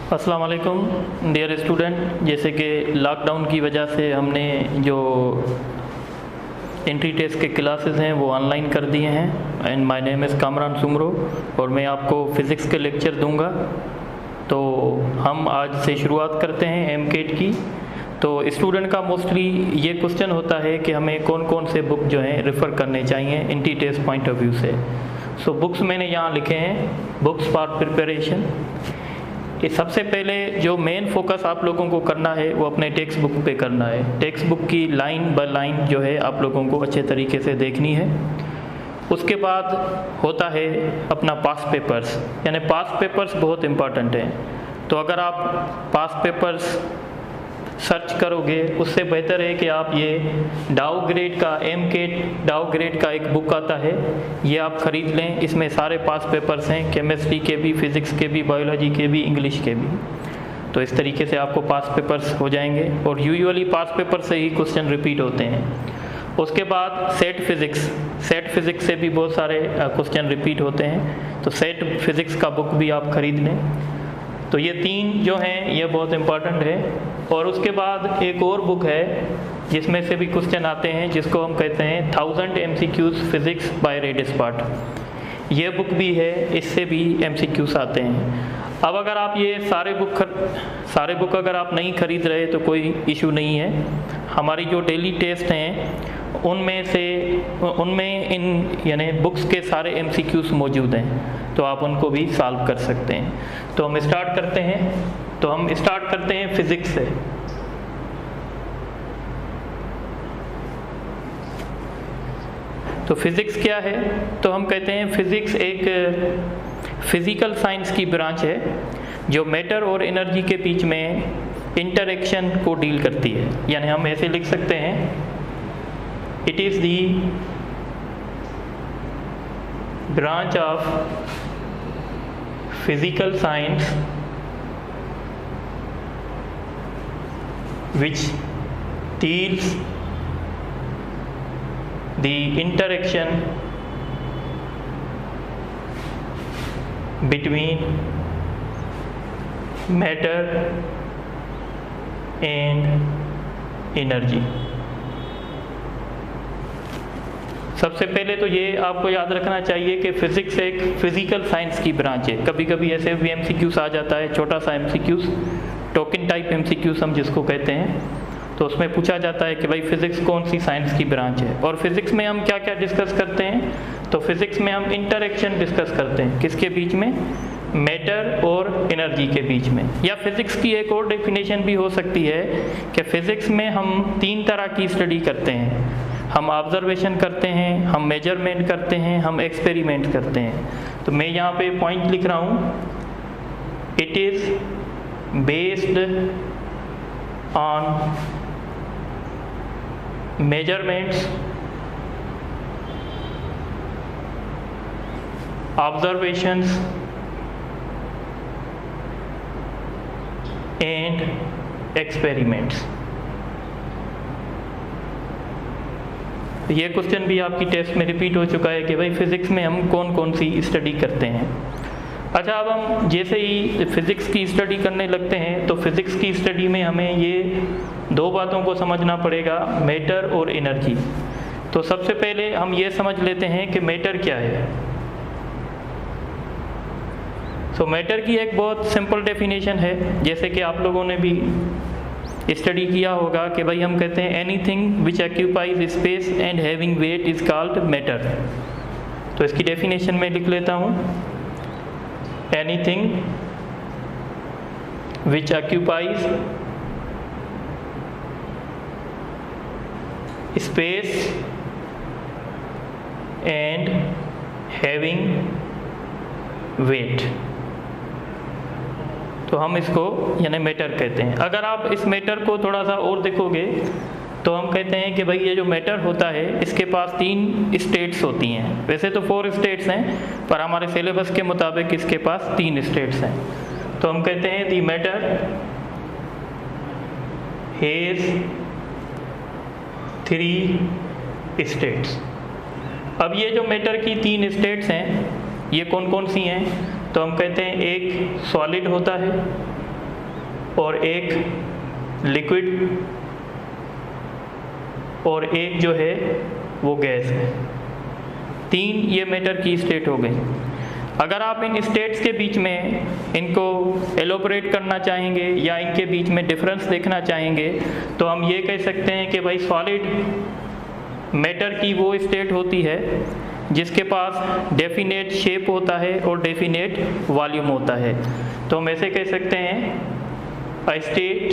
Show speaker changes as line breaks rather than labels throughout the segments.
अस्सलाम वालेकुम dear student. जैसे कि लॉकडाउन की वजह से हमने जो एंट्री टेस्ट के क्लासेस हैं वो ऑनलाइन कर दिए हैं। And my name is Kamran Soomro और मैं आपको फ़िज़िक्स के लेक्चर दूंगा। तो हम आज से शुरुआत करते हैं एमकेट की। तो स्टूडेंट का मोस्टली ये क्वेश्चन होता है कि हमें कौन कौन से बुक जो हैं रेफ़र करने चाहिए entry test point of view से। सो बुक्स मैंने यहाँ लिखे हैं, बुक्स फॉर प्रिपरेशन। ये सबसे पहले जो मेन फोकस आप लोगों को करना है वो अपने टेक्स्ट बुक पे करना है। टेक्स्ट बुक की लाइन बाय लाइन जो है आप लोगों को अच्छे तरीके से देखनी है। उसके बाद होता है अपना पास्ट पेपर्स, यानी पास्ट पेपर्स बहुत इम्पॉर्टेंट हैं। तो अगर आप पास्ट पेपर्स सर्च करोगे उससे बेहतर है कि आप ये डाउ ग्रेड का एमकेट डाउ ग्रेड का एक बुक आता है, ये आप ख़रीद लें। इसमें सारे पास पेपर्स हैं, केमिस्ट्री के भी, फिज़िक्स के भी, बायोलॉजी के भी, इंग्लिश के भी। तो इस तरीके से आपको पास पेपर्स हो जाएंगे और यूजुअली पास पेपर से ही क्वेश्चन रिपीट होते हैं। उसके बाद सेट फिज़िक्स से भी बहुत सारे क्वेश्चन रिपीट होते हैं। तो सेट फिज़िक्स का बुक भी आप ख़रीद लें। तो ये तीन जो हैं ये बहुत इम्पॉर्टेंट है। और उसके बाद एक और बुक है जिसमें से भी क्वेश्चन आते हैं, जिसको हम कहते हैं 1000 MCQs फिज़िक्स बाय रेडिस्पार्ट। ये बुक भी है, इससे भी MCQs आते हैं। अब अगर आप ये सारे बुक अगर आप नहीं खरीद रहे तो कोई इशू नहीं है। हमारी जो डेली टेस्ट हैं उनमें इन यानी बुक्स के सारे MCQs मौजूद हैं, तो आप उनको भी सॉल्व कर सकते हैं। तो हम स्टार्ट करते हैं फिज़िक्स से। तो फिज़िक्स क्या है? तो हम कहते हैं फिज़िक्स एक फिज़िकल साइंस की ब्रांच है जो मैटर और एनर्जी के बीच में इंटरेक्शन को डील करती है। यानी हम ऐसे लिख सकते हैं, it is the branch of physical science which deals the interaction between matter and energy। सबसे पहले तो ये आपको याद रखना चाहिए कि फ़िज़िक्स एक फ़िज़िकल साइंस की ब्रांच है। कभी कभी ऐसे भी MCQs आ जाता है, छोटा सा MCQs, टोकन टाइप MCQs हम जिसको कहते हैं। तो उसमें पूछा जाता है कि भाई फ़िज़िक्स कौन सी साइंस की ब्रांच है। और फिज़िक्स में हम क्या क्या डिस्कस करते हैं? तो फिज़िक्स में हम इंटरेक्शन डिस्कस करते हैं। किसके बीच में? मैटर और एनर्जी के बीच में। या फिज़िक्स की एक और डेफिनेशन भी हो सकती है कि फ़िज़िक्स में हम तीन तरह की स्टडी करते हैं। हम ऑब्जर्वेशन करते हैं, हम मेजरमेंट करते हैं, हम एक्सपेरिमेंट करते हैं। तो मैं यहाँ पे पॉइंट लिख रहा हूँ, it is based on measurements, observations and experiments. ये क्वेश्चन भी आपकी टेस्ट में रिपीट हो चुका है कि भाई फिज़िक्स में हम कौन कौन सी स्टडी करते हैं। अच्छा, अब हम जैसे ही फिज़िक्स की स्टडी करने लगते हैं तो फिज़िक्स की स्टडी में हमें ये दो बातों को समझना पड़ेगा, मैटर और एनर्जी। तो सबसे पहले हम ये समझ लेते हैं कि मैटर क्या है। तो मैटर की एक बहुत सिंपल डेफिनेशन है, जैसे कि आप लोगों ने भी स्टडी किया होगा कि भाई हम कहते हैं anything which occupies space and having wait is called matter. तो इसकी डेफिनेशन में लिख लेता हूँ, anything which occupies space and having wait, तो हम इसको यानी मैटर कहते हैं। अगर आप इस मैटर को थोड़ा सा और देखोगे तो हम कहते हैं कि भाई ये जो मैटर होता है इसके पास तीन स्टेट्स होती हैं। वैसे तो 4 स्टेट्स हैं, पर हमारे सिलेबस के मुताबिक इसके पास 3 स्टेट्स हैं। तो हम कहते हैं दी मैटर हैज़ 3 स्टेट्स। अब ये जो मैटर की 3 स्टेट्स हैं ये कौन कौन सी हैं? तो हम कहते हैं एक सॉलिड होता है, और एक लिक्विड और एक जो है वो गैस है। 3 ये मैटर की स्टेट हो गई। अगर आप इन स्टेट्स के बीच में इनको एलोबरेट करना चाहेंगे या इनके बीच में डिफरेंस देखना चाहेंगे तो हम ये कह सकते हैं कि भाई सॉलिड मैटर की वो स्टेट होती है जिसके पास डेफिनेट शेप होता है और डेफिनेट वॉल्यूम होता है। तो हम ऐसे कह सकते हैं a state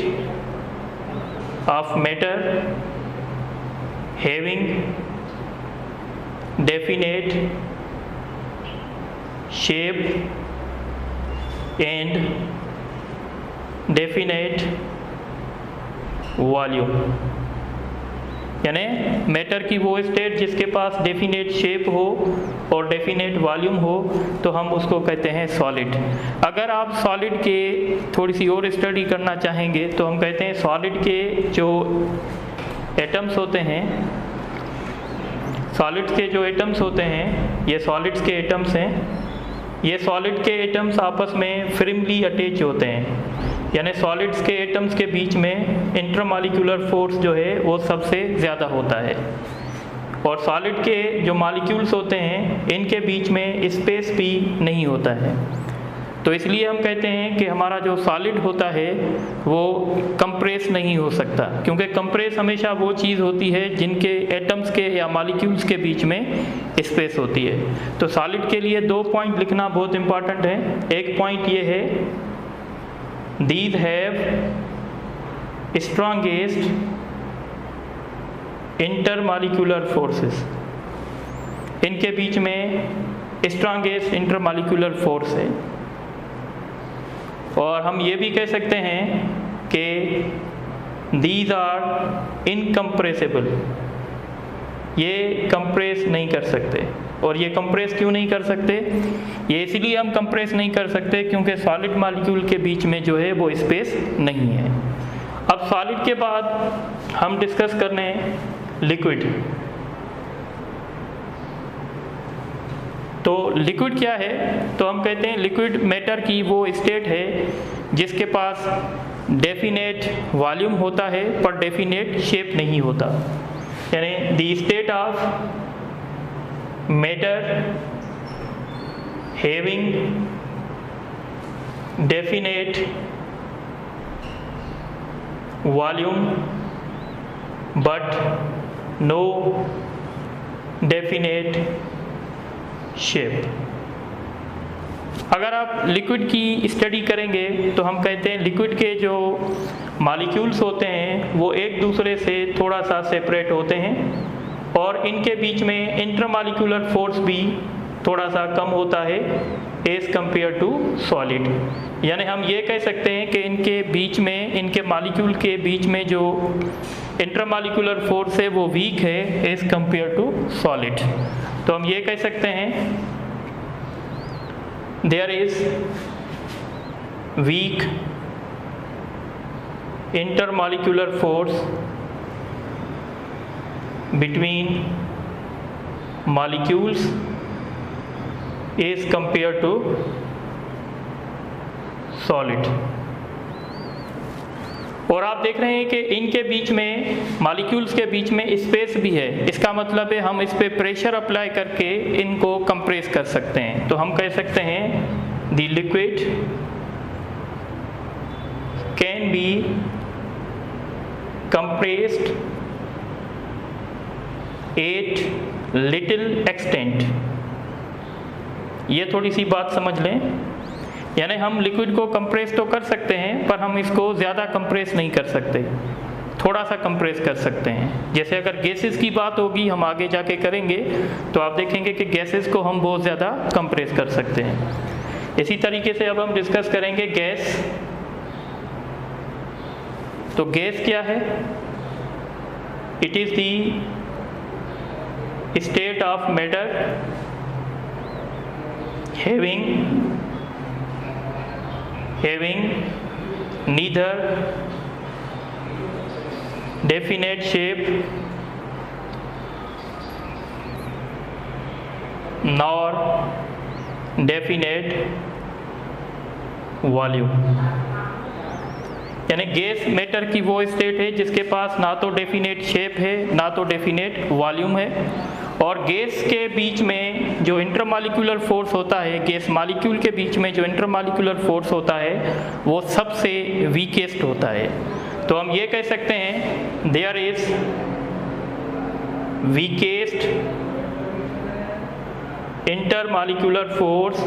of matter having definite shape and definite volume, यानी मैटर की वो स्टेट जिसके पास डेफिनेट शेप हो और डेफिनेट वॉल्यूम हो तो हम उसको कहते हैं सॉलिड। अगर आप सॉलिड के थोड़ी सी और स्टडी करना चाहेंगे तो हम कहते हैं सॉलिड के जो एटम्स होते हैं, सॉलिड्स के जो एटम्स होते हैं ये सॉलिड्स के एटम्स हैं। ये सॉलिड के एटम्स आपस में फ्रिमली अटैच होते हैं, यानी सॉलिड्स के एटम्स के बीच में इंटरमॉलिक्यूलर फोर्स जो है वो सबसे ज़्यादा होता है। और सॉलिड के जो मॉलिक्यूल्स होते हैं इनके बीच में स्पेस भी नहीं होता है। तो इसलिए हम कहते हैं कि हमारा जो सॉलिड होता है वो कंप्रेस नहीं हो सकता, क्योंकि कंप्रेस हमेशा वो चीज़ होती है जिनके एटम्स के या मॉलिक्यूल्स के बीच में स्पेस होती है। तो सॉलिड के लिए 2 पॉइंट लिखना बहुत इंपॉर्टेंट है। एक पॉइंट ये है, these have strongest intermolecular forces, इनके बीच में स्ट्रॉन्गेस्ट इंटरमॉलिक्यूलर फोर्स है। और हम ये भी कह सकते हैं कि these are incompressible, ये कंप्रेस नहीं कर सकते। और ये कंप्रेस क्यों नहीं कर सकते? ये इसलिए हम कंप्रेस नहीं कर सकते क्योंकि सॉलिड मॉलिक्यूल के बीच में जो है वो स्पेस नहीं है। अब सॉलिड के बाद हम डिस्कस करने लिक्विड। तो लिक्विड क्या है? तो हम कहते हैं लिक्विड मैटर की वो स्टेट है जिसके पास डेफिनेट वॉल्यूम होता है पर डेफिनेट शेप नहीं होता, यानी the state of matter having definite volume but no definite shape. अगर आप लिक्विड की स्टडी करेंगे तो हम कहते हैं लिक्विड के जो मॉलिक्यूल्स होते हैं वो एक दूसरे से थोड़ा सा सेपरेट होते हैं और इनके बीच में इंटरमॉलिक्यूलर फोर्स भी थोड़ा सा कम होता है एज कंपेयर टू सॉलिड। यानी हम ये कह सकते हैं कि इनके बीच में, इनके मॉलिक्यूल के बीच में जो इंटरमॉलिक्यूलर फोर्स है वो वीक है एज कंपेयर टू सॉलिड। तो हम ये कह सकते हैं there is weak intermolecular force between molecules is compared to solid। और आप देख रहे हैं कि इनके बीच में, मॉलिक्यूल्स के बीच में स्पेस भी है। इसका मतलब है हम इस पे प्रेशर अप्लाई करके इनको कंप्रेस कर सकते हैं। तो हम कह सकते हैं the liquid can be compressed at little extent. ये थोड़ी सी बात समझ लें, यानी हम लिक्विड को कंप्रेस तो कर सकते हैं पर हम इसको ज़्यादा कंप्रेस नहीं कर सकते, थोड़ा सा कंप्रेस कर सकते हैं। जैसे अगर गैसेस की बात होगी, हम आगे जाके करेंगे तो आप देखेंगे कि गैसेस को हम बहुत ज़्यादा कंप्रेस कर सकते हैं। इसी तरीके से अब हम डिस्कस करेंगे गैस। तो गैस क्या है? It is the state of matter having neither definite shape nor definite volume। यानी गैस मैटर की वो स्टेट है जिसके पास ना तो डेफिनेट शेप है ना तो डेफिनेट वॉल्यूम है, और गैस के बीच में जो इंटरमॉलिक्यूलर फोर्स होता है, गैस मॉलिक्यूल के बीच में जो इंटरमॉलिक्यूलर फोर्स होता है वो सबसे वीकेस्ट होता है। तो हम ये कह सकते हैं there is weakest intermolecular force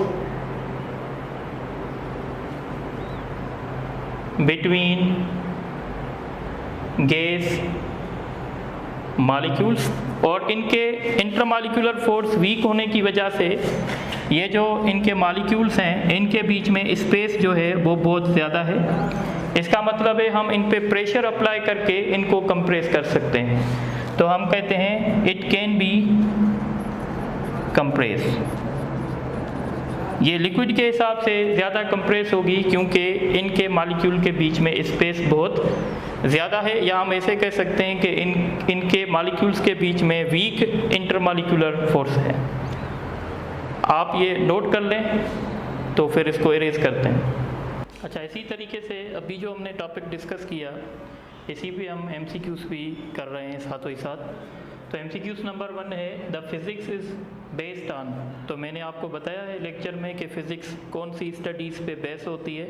between gas molecules, और इनके इंटरमॉलिक्यूलर फोर्स वीक होने की वजह से ये जो इनके मॉलिक्यूल्स हैं इनके बीच में स्पेस जो है वो बहुत ज़्यादा है। इसका मतलब है हम इन पे प्रेशर अप्लाई करके इनको कंप्रेस कर सकते हैं। तो हम कहते हैं इट कैन बी कंप्रेस। ये लिक्विड के हिसाब से ज़्यादा कंप्रेस होगी क्योंकि इनके मॉलिक्यूल के बीच में स्पेस बहुत ज़्यादा है, या हम ऐसे कह सकते हैं कि इनके मॉलिक्यूल्स के बीच में वीक इंटरमॉलिक्यूलर फोर्स है। आप ये नोट कर लें तो फिर इसको इरेज करते हैं। अच्छा, इसी तरीके से अभी जो हमने टॉपिक डिस्कस किया इसी पे हम MCQs भी कर रहे हैं साथों ही साथ। तो MCQs नंबर 1 है the physics is based on. तो मैंने आपको बताया है लेक्चर में कि फ़िज़िक्स कौन सी स्टडीज़ पे बेस होती है,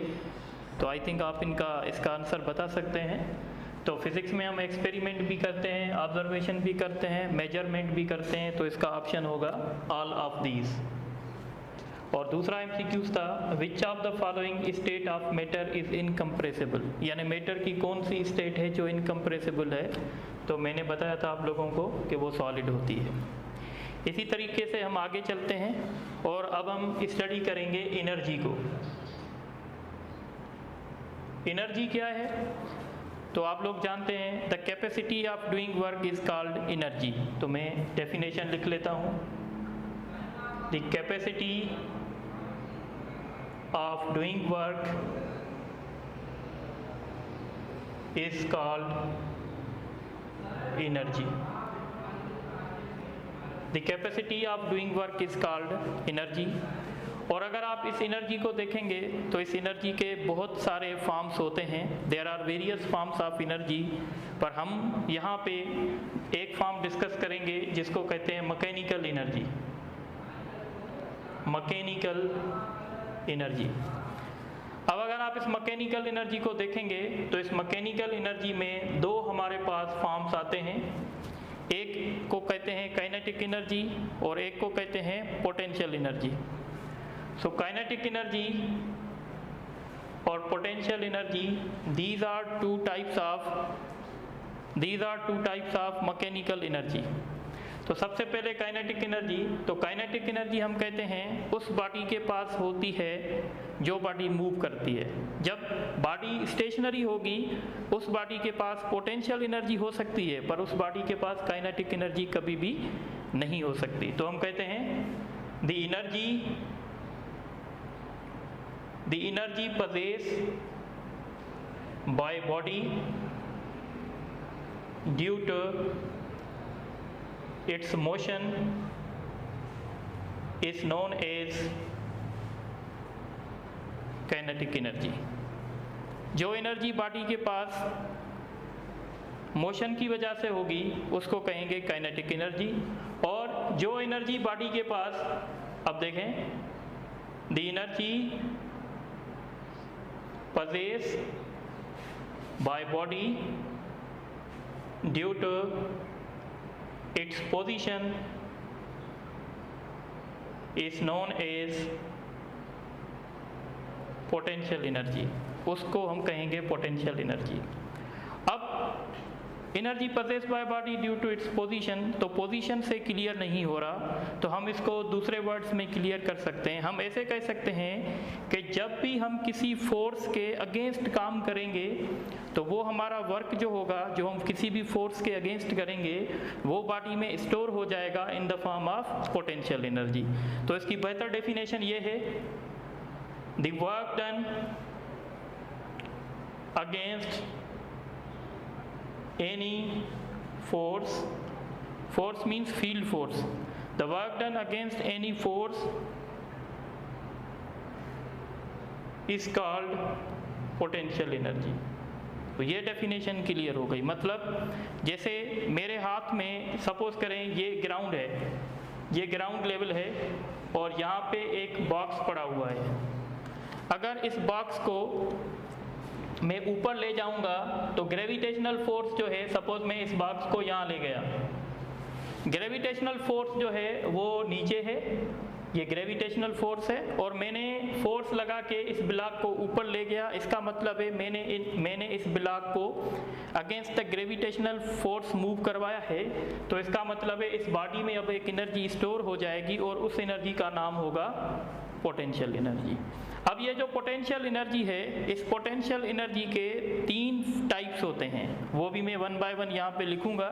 तो आई थिंक आप इसका आंसर बता सकते हैं। तो फिज़िक्स में हम एक्सपेरिमेंट भी करते हैं, ऑब्जर्वेशन भी करते हैं, मेजरमेंट भी करते हैं, तो इसका ऑप्शन होगा ऑल ऑफ दीज। और दूसरा MCQs था which of the following state of matter is incompressible, यानी मैटर की कौन सी स्टेट है जो इनकम्प्रेसिबल है। तो मैंने बताया था आप लोगों को कि वो सॉलिड होती है। इसी तरीके से हम आगे चलते हैं और अब हम स्टडी करेंगे एनर्जी को। एनर्जी क्या है? तो आप लोग जानते हैं the capacity of doing work is called energy. तो मैं डेफिनेशन लिख लेता हूँ। The capacity of doing work is called energy. The capacity of doing work is called energy. और अगर आप इस एनर्जी को देखेंगे तो इस एनर्जी के बहुत सारे फॉर्म्स होते हैं। There are various forms of energy, पर हम यहाँ पे एक फॉर्म डिस्कस करेंगे जिसको कहते हैं मैकेनिकल एनर्जी। Mechanical energy. अब अगर आप इस मैकेनिकल एनर्जी को देखेंगे तो इस मैकेनिकल एनर्जी में दो हमारे पास फॉर्म्स आते हैं। एक को कहते हैं काइनेटिक एनर्जी और एक को कहते हैं potential energy. So kinetic energy और potential energy these are two types of mechanical energy. तो सबसे पहले काइनेटिक एनर्जी। तो काइनेटिक एनर्जी हम कहते हैं उस बॉडी के पास होती है जो बॉडी मूव करती है। जब बॉडी स्टेशनरी होगी उस बॉडी के पास पोटेंशियल एनर्जी हो सकती है, पर उस बॉडी के पास काइनेटिक एनर्जी कभी भी नहीं हो सकती। तो हम कहते हैं the energy possessed by body due to its motion is known as kinetic energy। जो एनर्जी बॉडी के पास मोशन की वजह से होगी उसको कहेंगे काइनेटिक एनर्जी। और जो एनर्जी बॉडी के पास, अब देखें, the energy possessed by body due to its position is known as potential energy। उसको हम कहेंगे पोटेंशियल एनर्जी। अब energy possessed by body due to its position, तो पोजीशन से क्लियर नहीं हो रहा, तो हम इसको दूसरे वर्ड्स में क्लियर कर सकते हैं। हम ऐसे कह सकते हैं कि जब भी हम किसी फोर्स के अगेंस्ट काम करेंगे तो वो हमारा वर्क जो होगा, जो हम किसी भी फोर्स के अगेंस्ट करेंगे, वो बॉडी में स्टोर हो जाएगा in the form of potential energy. तो इसकी बेहतर डेफिनेशन ये है the work done against any force means field force, the work done against any force is called potential energy। तो ये डेफिनेशन क्लियर हो गई। मतलब जैसे मेरे हाथ में सपोज करें ये ग्राउंड है, ये ग्राउंड लेवल है और यहाँ पे एक बॉक्स पड़ा हुआ है। अगर इस बॉक्स को मैं ऊपर ले जाऊंगा तो ग्रेविटेशनल फोर्स जो है, सपोज मैं इस बॉक्स को यहाँ ले गया, ग्रेविटेशनल फोर्स जो है वो नीचे है, ये ग्रेविटेशनल फोर्स है, और मैंने फोर्स लगा के इस ब्लॉक को ऊपर ले गया। इसका मतलब है मैंने इस ब्लॉक को against the gravitational force move करवाया है। तो इसका मतलब है इस बॉडी में अब एक एनर्जी स्टोर हो जाएगी और उस एनर्जी का नाम होगा पोटेंशियल एनर्जी। अब ये जो पोटेंशियल एनर्जी है, इस पोटेंशियल एनर्जी के 3 टाइप्स होते हैं, वो भी मैं 1 बाय 1 यहाँ पे लिखूंगा।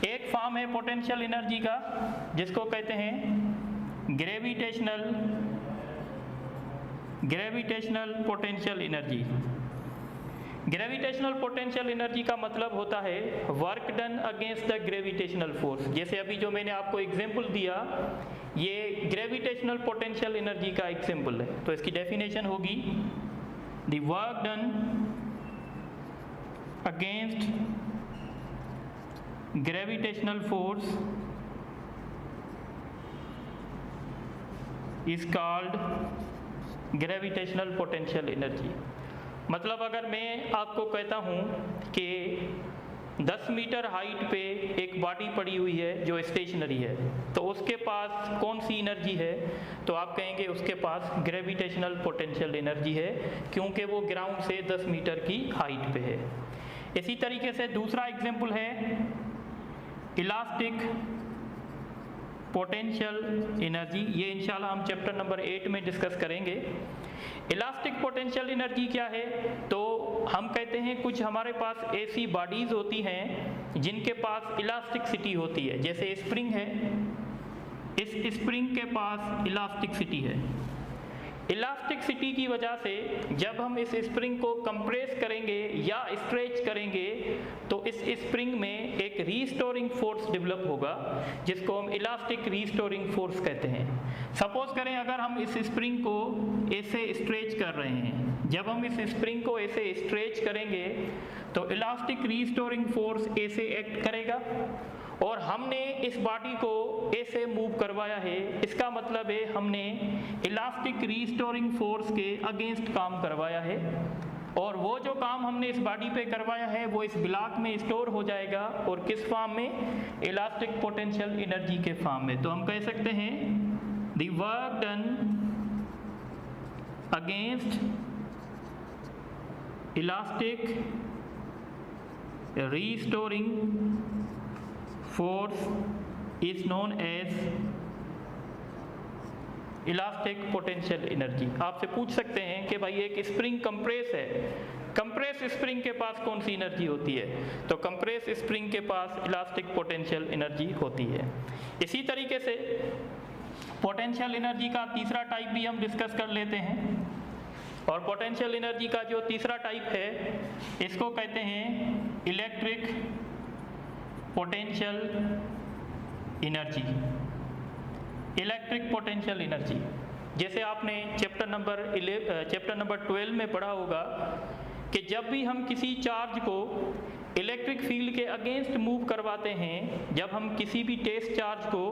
एक फॉर्म है पोटेंशियल एनर्जी का जिसको कहते हैं gravitational potential energy. Gravitational potential energy का मतलब होता है work done against the gravitational force. जैसे अभी जो मैंने आपको एग्जांपल दिया, ये ग्रेविटेशनल पोटेंशियल एनर्जी का एग्जांपल है। तो इसकी डेफिनेशन होगी the work done against gravitational force is called gravitational potential energy. मतलब अगर मैं आपको कहता हूँ कि 10 मीटर हाइट पे एक बॉडी पड़ी हुई है जो स्टेशनरी है, तो उसके पास कौन सी एनर्जी है, तो आप कहेंगे उसके पास ग्रेविटेशनल पोटेंशियल एनर्जी है, क्योंकि वो ग्राउंड से 10 मीटर की हाइट पे है। इसी तरीके से दूसरा एग्जाम्पल है इलास्टिक पोटेंशियल एनर्जी। ये इंशाल्लाह हम चैप्टर नंबर 8 में डिस्कस करेंगे। इलास्टिक पोटेंशियल एनर्जी क्या है, तो हम कहते हैं कुछ हमारे पास ऐसी बॉडीज होती हैं जिनके पास इलास्टिसिटी होती है। जैसे स्प्रिंग है, इस स्प्रिंग के पास इलास्टिसिटी है। इलास्टिसिटी की वजह से जब हम इस स्प्रिंग को कंप्रेस करेंगे या स्ट्रेच करेंगे तो इस स्प्रिंग में एक रीस्टोरिंग फोर्स डेवलप होगा जिसको हम इलास्टिक रीस्टोरिंग फोर्स कहते हैं। सपोज करें अगर हम इस स्प्रिंग को ऐसे स्ट्रेच कर रहे हैं, जब हम इस स्प्रिंग को ऐसे स्ट्रेच करेंगे तो इलास्टिक रीस्टोरिंग फोर्स ऐसे एक्ट करेगा और हमने इस बॉडी को ऐसे मूव करवाया है। इसका मतलब है हमने इलास्टिक रीस्टोरिंग फोर्स के अगेंस्ट काम करवाया है और वो जो काम हमने इस बॉडी पे करवाया है वो इस ब्लॉक में स्टोर हो जाएगा। और किस फॉर्म में? इलास्टिक पोटेंशियल एनर्जी के फॉर्म में। तो हम कह सकते हैं the work done against elastic restoring force is known as elastic potential energy. आपसे पूछ सकते हैं कि भाई एक स्प्रिंग कंप्रेस है, कंप्रेस स्प्रिंग के पास कौन सी एनर्जी होती है, तो कंप्रेस स्प्रिंग के पास इलास्टिक पोटेंशियल एनर्जी होती है। इसी तरीके से पोटेंशियल एनर्जी का तीसरा टाइप भी हम डिस्कस कर लेते हैं। और पोटेंशियल एनर्जी का जो तीसरा टाइप है इसको कहते हैं electric potential energy. Electric potential energy जैसे आपने चैप्टर नंबर 12 में पढ़ा होगा कि जब भी हम किसी चार्ज को इलेक्ट्रिक फील्ड के अगेंस्ट मूव करवाते हैं, जब हम किसी भी टेस्ट चार्ज को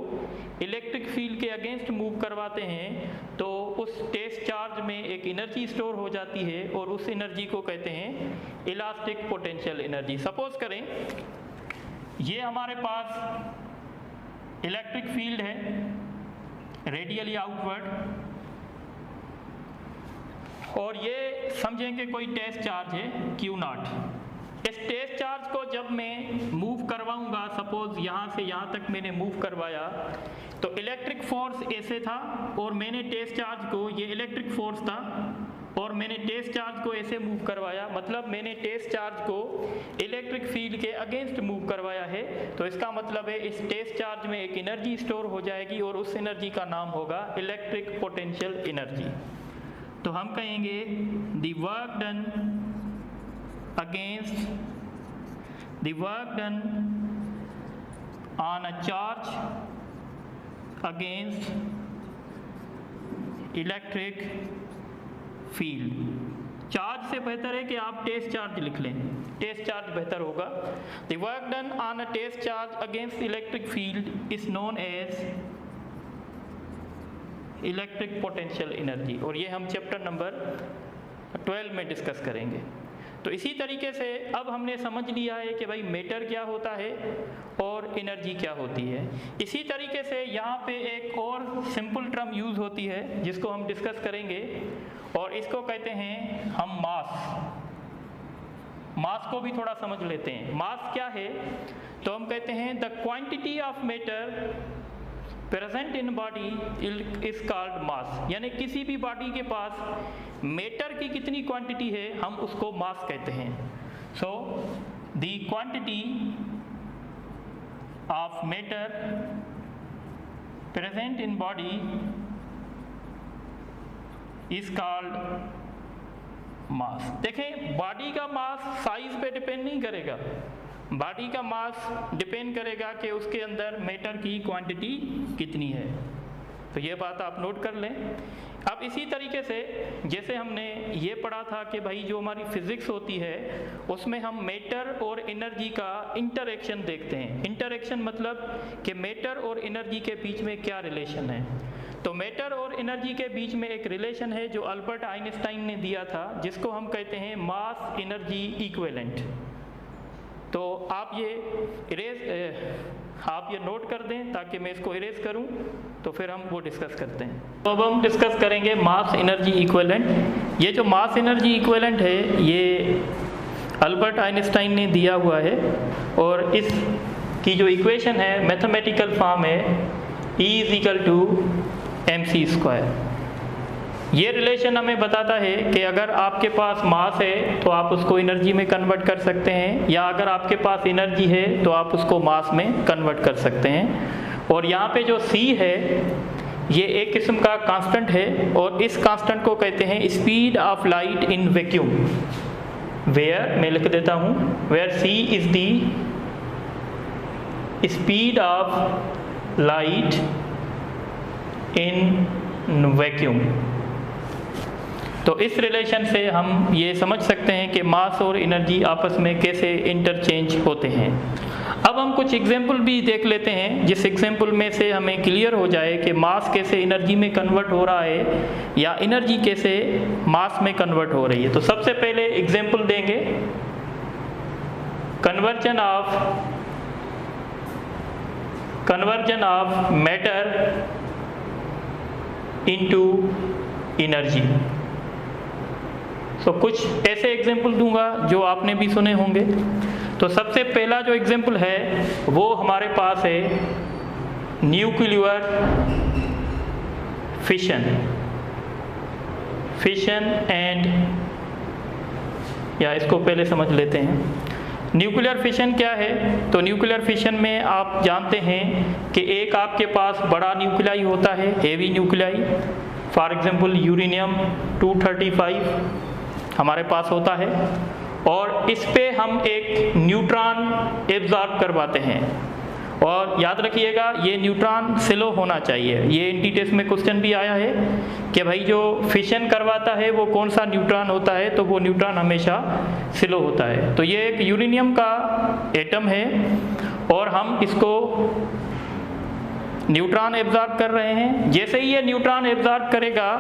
इलेक्ट्रिक फील्ड के अगेंस्ट मूव करवाते हैं तो उस टेस्ट चार्ज में एक एनर्जी स्टोर हो जाती है और उस एनर्जी को कहते हैं इलास्टिक पोटेंशियल एनर्जी। सपोज करें ये हमारे पास इलेक्ट्रिक फील्ड है रेडियली आउटवर्ड और ये समझें कि कोई टेस्ट चार्ज है Q0। इस टेस्ट चार्ज को जब मैं मूव करवाऊंगा, सपोज यहाँ से यहाँ तक मैंने मूव करवाया तो इलेक्ट्रिक फोर्स ऐसे था और मैंने टेस्ट चार्ज को, ये इलेक्ट्रिक फोर्स था और मैंने टेस्ट चार्ज को ऐसे मूव करवाया, मतलब मैंने टेस्ट चार्ज को इलेक्ट्रिक फील्ड के अगेंस्ट मूव करवाया है। तो इसका मतलब है इस टेस्ट चार्ज में एक एनर्जी स्टोर हो जाएगी और उस एनर्जी का नाम होगा इलेक्ट्रिक पोटेंशियल एनर्जी। तो हम कहेंगे the work done against the work done on a charge against electric field. Charge से बेहतर है कि आप टेस्ट चार्ज लिख लें, टेस्ट चार्ज बेहतर होगा। The work done on a test charge against electric field is known as electric potential energy, और ये हम चैप्टर नंबर 12 में डिस्कस करेंगे। तो इसी तरीके से अब हमने समझ लिया है कि भाई मैटर क्या होता है और एनर्जी क्या होती है। इसी तरीके से यहाँ पे एक और सिंपल टर्म यूज़ होती है जिसको हम डिस्कस करेंगे, और इसको कहते हैं हम मास। मास को भी थोड़ा समझ लेते हैं। मास क्या है? तो हम कहते हैं the quantity of matter present in body is called मास, यानी किसी भी बॉडी के पास मैटर की कितनी क्वांटिटी है हम उसको मास कहते हैं। So the quantity of matter present in body is called मास। देखें, बॉडी का मास साइज पे डिपेंड नहीं करेगा, बॉडी का मास डिपेंड करेगा कि उसके अंदर मैटर की क्वांटिटी कितनी है। तो ये बात आप नोट कर लें। अब इसी तरीके से जैसे हमने ये पढ़ा था कि भाई जो हमारी फिजिक्स होती है उसमें हम मैटर और एनर्जी का इंटरेक्शन देखते हैं। इंटरेक्शन मतलब कि मैटर और एनर्जी के बीच में क्या रिलेशन है। तो मैटर और एनर्जी के बीच में एक रिलेशन है जो अल्बर्ट आइंस्टाइन ने दिया था, जिसको हम कहते हैं मास एनर्जी इक्विवेलेंट। तो आप ये नोट कर दें ताकि मैं इसको इरेज करूं, तो फिर हम वो डिस्कस करते हैं। तो अब हम डिस्कस करेंगे मास एनर्जी इक्विवेलेंट। ये जो मास एनर्जी इक्विवेलेंट है ये अल्बर्ट आइंस्टाइन ने दिया हुआ है, और इस की जो इक्वेशन है मैथमेटिकल फॉर्म है E = mc²। ये रिलेशन हमें बताता है कि अगर आपके पास मास है तो आप उसको एनर्जी में कन्वर्ट कर सकते हैं, या अगर आपके पास एनर्जी है तो आप उसको मास में कन्वर्ट कर सकते हैं। और यहाँ पे जो C है ये एक किस्म का कांस्टेंट है, और इस कांस्टेंट को कहते हैं speed of light in vacuum, where मैं लिख देता हूँ, where C is the speed of light in vacuum. तो इस रिलेशन से हम ये समझ सकते हैं कि मास और एनर्जी आपस में कैसे इंटरचेंज होते हैं। अब हम कुछ एग्जाम्पल भी देख लेते हैं, जिस एग्जाम्पल में से हमें क्लियर हो जाए कि मास कैसे एनर्जी में कन्वर्ट हो रहा है या एनर्जी कैसे मास में कन्वर्ट हो रही है। तो सबसे पहले एग्जाम्पल देंगे conversion of matter into energy. तो कुछ ऐसे एग्जाम्पल दूंगा जो आपने भी सुने होंगे। तो सबसे पहला जो एग्जाम्पल है वो हमारे पास है न्यूक्लियर फिशन एंड, या इसको पहले समझ लेते हैं। न्यूक्लियर फिशन क्या है? तो न्यूक्लियर फिशन में आप जानते हैं कि एक आपके पास बड़ा न्यूक्लियाई होता है, heavy nuclei, for example uranium 235 हमारे पास होता है, और इस पे हम एक न्यूट्रॉन एब्जॉर्ब करवाते हैं। और याद रखिएगा ये न्यूट्रॉन सिलो होना चाहिए। ये एनटी टेस्ट में क्वेश्चन भी आया है कि भाई जो फिशन करवाता है वो कौन सा न्यूट्रॉन होता है, तो वो न्यूट्रॉन हमेशा सिलो होता है। तो ये एक यूरेनियम का एटम है और हम इसको न्यूट्रॉन एब्जॉर्ब कर रहे हैं। जैसे ही ये न्यूट्रॉन एब्जॉर्ब करेगा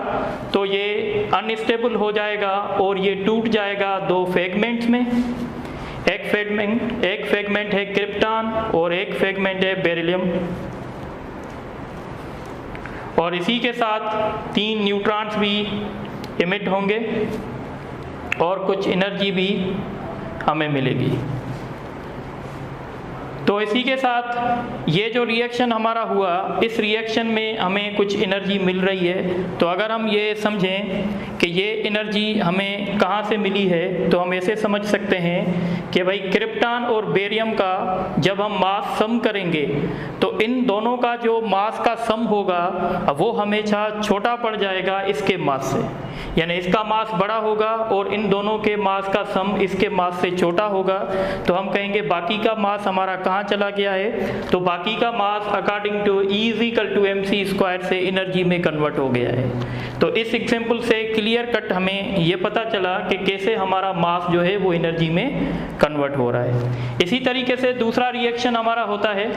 तो ये अनस्टेबल हो जाएगा और ये टूट जाएगा दो फ्रेगमेंट्स में। एक फ्रेगमेंट है क्रिप्टॉन और एक फ्रेगमेंट है बेरिलियम, और इसी के साथ 3 न्यूट्रॉन्स भी इमिट होंगे और कुछ एनर्जी भी हमें मिलेगी। तो इसी के साथ ये जो रिएक्शन हमारा हुआ, इस रिएक्शन में हमें कुछ एनर्जी मिल रही है। तो अगर हम ये समझें कि ये एनर्जी हमें कहाँ से मिली है, तो हम ऐसे समझ सकते हैं कि भाई क्रिप्टॉन और बेरियम का जब हम मास सम करेंगे तो इन दोनों का जो मास का सम होगा वो हमेशा छोटा पड़ जाएगा इसके मास से। यानी इसका मास बड़ा होगा और इन दोनों के मास का सम इसके मास से छोटा होगा, तो हम कहेंगे बाकी का मास हमारा कहाँ चला गया है, तो बाकी का मास अकॉर्डिंग टू E = mc² से एनर्जी में कन्वर्ट हो गया है। तो इस एग्जाम्पल से क्लियर कट हमें ये पता चला कि कैसे हमारा मास जो है वो एनर्जी में कन्वर्ट हो रहा है। इसी तरीके से दूसरा रिएक्शन हमारा होता है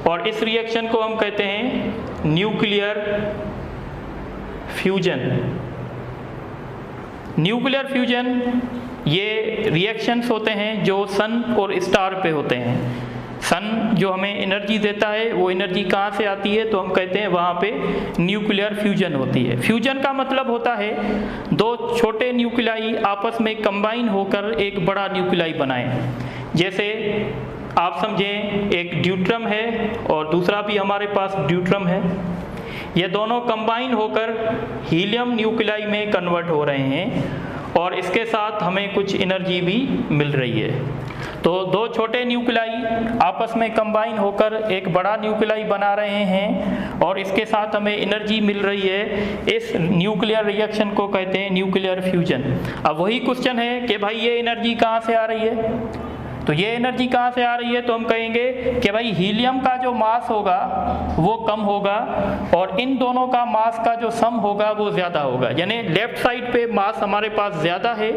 और इस रिएक्शन को हम कहते हैं न्यूक्लियर फ्यूजन। न्यूक्लियर फ्यूजन ये रिएक्शंस होते हैं जो सन और स्टार पे होते हैं। सन जो हमें एनर्जी देता है वो एनर्जी कहाँ से आती है, तो हम कहते हैं वहाँ पे न्यूक्लियर फ्यूजन होती है। फ्यूजन का मतलब होता है दो छोटे न्यूक्लियाई आपस में कंबाइन होकर एक बड़ा न्यूक्लियाई बनाएं। जैसे आप समझें एक ड्यूट्रम है और दूसरा भी हमारे पास ड्यूट्रम है, ये दोनों कंबाइन होकर हीलियम न्यूक्लियाई में कन्वर्ट हो रहे हैं और इसके साथ हमें कुछ एनर्जी भी मिल रही है। तो दो छोटे न्यूक्लियाई आपस में कंबाइन होकर एक बड़ा न्यूक्लियाई बना रहे हैं और इसके साथ हमें एनर्जी मिल रही है। इस न्यूक्लियर रिएक्शन को कहते हैं न्यूक्लियर फ्यूजन। अब वही क्वेश्चन है कि भाई ये एनर्जी कहाँ से आ रही है, तो ये एनर्जी कहाँ से आ रही है, तो हम कहेंगे कि भाई हीलियम का जो मास होगा वो कम होगा और इन दोनों का मास का जो सम होगा वो ज़्यादा होगा। यानी लेफ्ट साइड पे मास हमारे पास ज़्यादा है